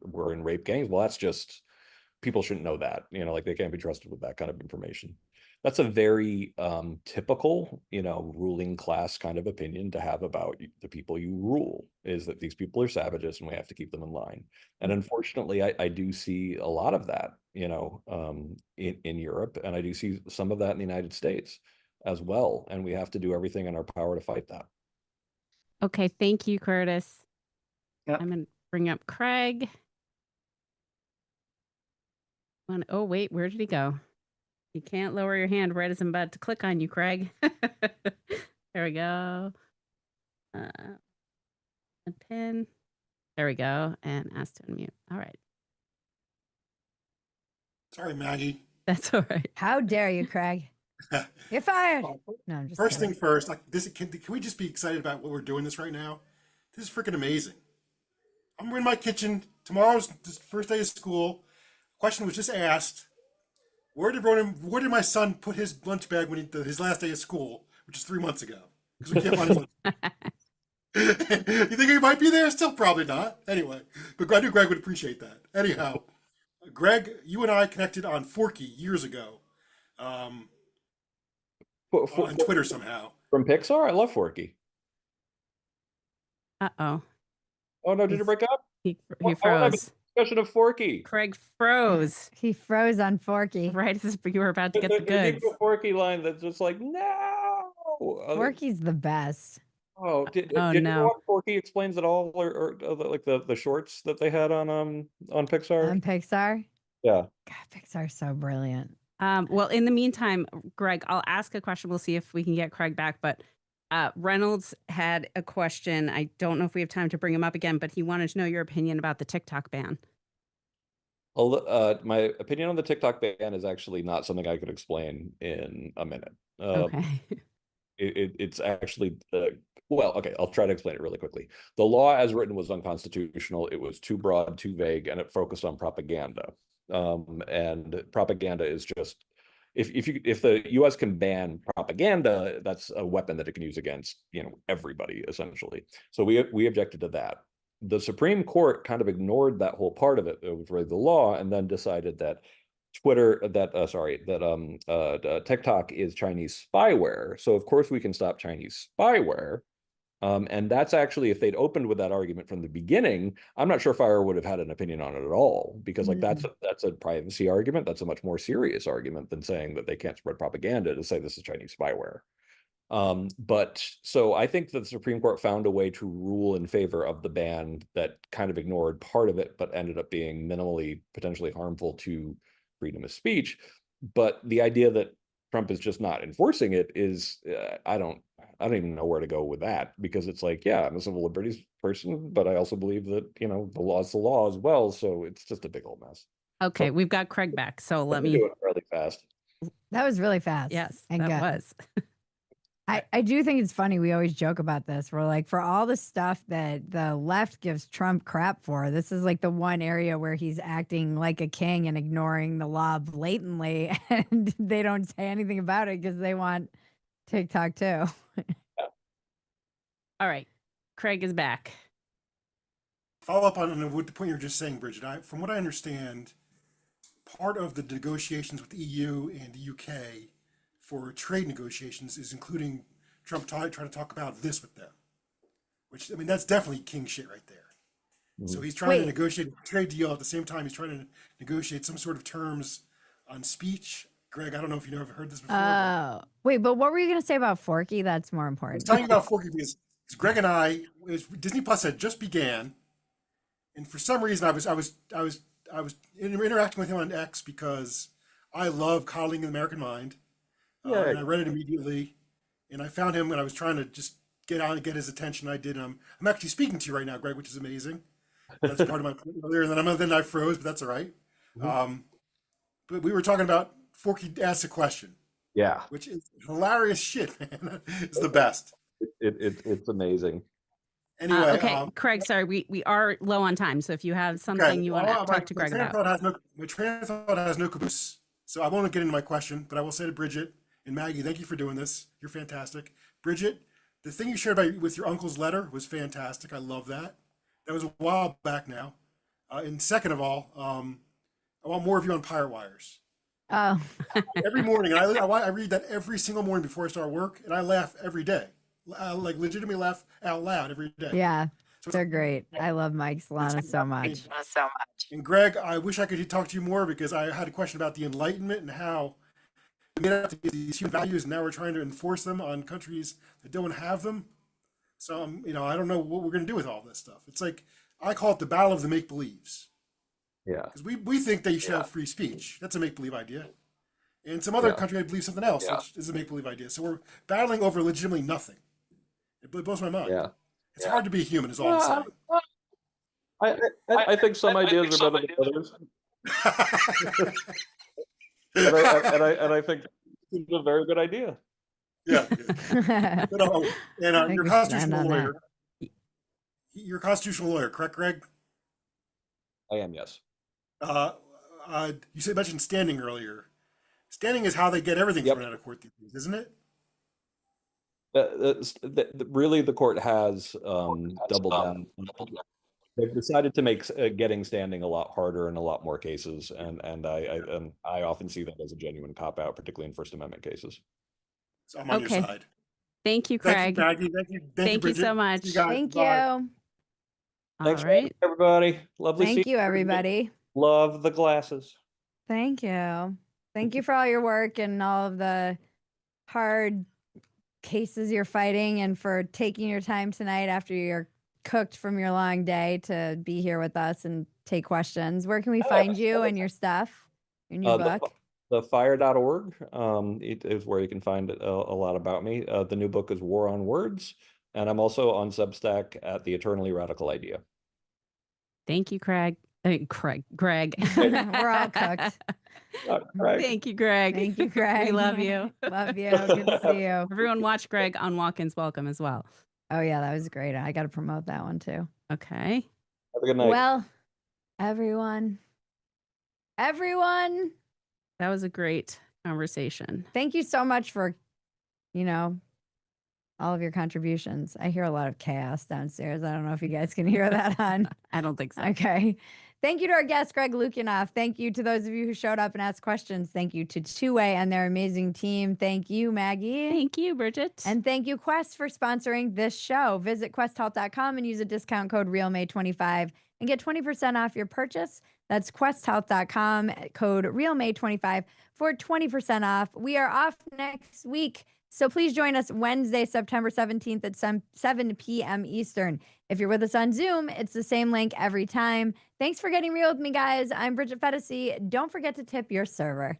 were in rape gangs. Well, that's just, people shouldn't know that, you know, like they can't be trusted with that kind of information. That's a very typical, you know, ruling class kind of opinion to have about the people you rule, is that these people are savages and we have to keep them in line. And unfortunately, I do see a lot of that, you know, in Europe, and I do see some of that in the United States as well. And we have to do everything in our power to fight that. Okay, thank you, Curtis. Yep. I'm going to bring up Craig. Oh, wait, where did he go? You can't lower your hand right as I'm about to click on you, Craig. There we go. A pin. There we go. And ask to unmute. All right. Sorry, Maggie. That's all right. How dare you, Craig? You're fired. No, I'm just First kidding. thing first, like this, can we just be excited about what we're doing this right now? This is freaking amazing. I'm in my kitchen. Tomorrow's the first day of school. Question was just asked: Where did my son put his lunch bag when his last day of school, which is 3 months ago? Because we can't find his lunch bag. You think he might be there? Still probably not. Anyway, but I knew Greg would appreciate that. Anyhow, Greg, you and I connected on Forky years ago. On Twitter somehow. From Pixar? I love Forky. Uh-oh. Oh no, did it break up? He I froze. want to have a discussion of Forky. Craig froze. He froze on Forky. Right as you were about to get the They goods. do a Forky line that's just like, no. Forky's the best. Oh, did Oh, you no. watch Forky Explains It All, or like the shorts that they had on Pixar? On Pixar? Yeah. God, Pixar's so brilliant. Well, in the meantime, Greg, I'll ask a question. We'll see if we can get Craig back. But Reynolds had a question. I don't know if we have time to bring him up again, but he wanted to know your opinion about the TikTok ban. My opinion on the TikTok ban is actually not something I could explain in a minute. Okay. It's actually well, okay, I'll try to explain it really quickly. The law as written was unconstitutional. It was too broad, too vague, and it focused on propaganda. and propaganda is just, if the U.S. can ban propaganda, that's a weapon that it can use against everybody essentially. So we objected to that. The Supreme Court kind of ignored that whole part of it. It was really the law, and then decided that TikTok is Chinese spyware. So of course we can stop Chinese spyware. And that's actually, if they'd opened with that argument from the beginning, I'm not sure Fire would have had an opinion on it at all, because like that's a privacy argument. That's a much more serious argument than saying that they can't spread propaganda to say this is Chinese spyware. But so I think that the Supreme Court found a way to rule in favor of the ban that kind of ignored part of it, but ended up being minimally potentially harmful to freedom of speech. But the idea that Trump is just not enforcing it is, I don't even know where to go with that, because it's like, yeah, I'm a civil liberties person, but I also believe that, the law is the law as well. So it's just a big old mess. Okay, So, we've got Craig back. So let me do it really fast. That was really fast. Yes, and that good. was. I do think it's funny. We always joke about this. We're like, for all the stuff that the left gives Trump crap for, this is like the one area where he's acting like a king and ignoring the law blatantly. And they don't say anything about it because they want TikTok too. All right. Craig is back. Follow up on the point you were just saying, Bridget. From what I understand, part of the negotiations with the EU and the UK for trade negotiations is including Trump trying to talk about this with them, which, I mean, that's definitely king shit right there. So he's trying to negotiate a trade deal at the same time he's trying to negotiate some sort of terms on speech. Greg, I don't know if you've ever heard this before. Wait, but what were you going to say about Forky? That's more I was important. telling you about Forky because Greg and I, Disney Plus had just began, and for some reason I was interacting with him on X because I love coddling the American mind. And I read it immediately, and I found him when I was trying to just get on and get his attention. I did. I'm actually speaking to you right now, Greg, which is amazing. That's part of my point earlier, and then I froze, but that's all right. But we were talking about Forky asked a question. Yeah, which is hilarious shit, man. It's the best. It's amazing. Anyway, okay, Craig, sorry, we are low on time. So if you have something you want to talk to Greg about. My train of thought has no caboose, so I won't get into my question, but I will say to Bridget and Maggie, thank you for doing this. You're fantastic. Bridget, the thing you shared with your uncle's letter was fantastic. I love that. That was a while back now. And second of all, I want more of you on Pirate Wires. Oh. Every morning, and I read that every single morning before I start work, and I laugh every day. I like legitimately laugh out loud every day. Yeah, so they're great. I love Mike Solana so much. And Greg, I wish I could talk to you more because I had a question about the Enlightenment and how we made up these human values, and now we're trying to enforce them on countries that don't have them. So, I don't know what we're going to do with all this stuff. It's like, I call it the battle of the make-believes. Yeah. Because we think that you should have free speech. That's a make-believe idea. And some other country, I believe something else, which is a make-believe idea. So we're battling over legitimately nothing. It blows my mind. Yeah. It's hard to be human, is all I'm saying. I think some ideas are better than others. and I think it's a very good idea. Yeah. But, you're a constitutional lawyer. You're a constitutional lawyer, correct, Greg? I am, yes. You mentioned standing earlier. Standing is how they get everything thrown out of court these days, isn't it? Really, the court has doubled down. They've decided to make getting standing a lot harder in a lot more cases, and I often see that as a genuine cop-out, particularly in First Amendment cases. So I'm on your side. Thank you, Craig. Thank you, Maggie. Thank you so much. Thank you. Thanks, everybody. Lovely. Thank you, everybody. Love the glasses. Thank you. Thank you for all your work and all of the hard cases you're fighting, and for taking your time tonight after you're cooked from your long day to be here with us and take questions. Where can we find you and your stuff, your new book? Thefire.org it is where you can find a lot about me. The new book is War on Words, and I'm also on Substack at The Eternally Radical Idea. Thank you, Greg. Greg. We're all cooked. Thank you, Greg. Thank you, Greg. We love you. Love you. Good to see you. Everyone watch Greg on Walk-ins Welcome as well. Oh, yeah, that was great. I got to promote that one too. Okay. Have a good night. Well, everyone, everyone. That was a great conversation. Thank you so much for, all of your contributions. I hear a lot of chaos downstairs. I don't know if you guys can hear that on. I don't think so. Okay. Thank you to our guest, Greg Lukianoff. Thank you to those of you who showed up and asked questions. Thank you to Two Way and their amazing team. Thank you, Maggie. Thank you, Bridget. And thank you, Quest, for sponsoring this show. Visit questhealth.com and use a discount code RealMay25 and get 20% off your purchase. That's questhealth.com, code RealMay25 for 20% off. We are off next week, so please join us Wednesday, September 17th at 7 p.m. Eastern. If you're with us on Zoom, it's the same link every time. Thanks for getting real with me, guys. I'm Bridget Phetasy. Don't forget to tip your server.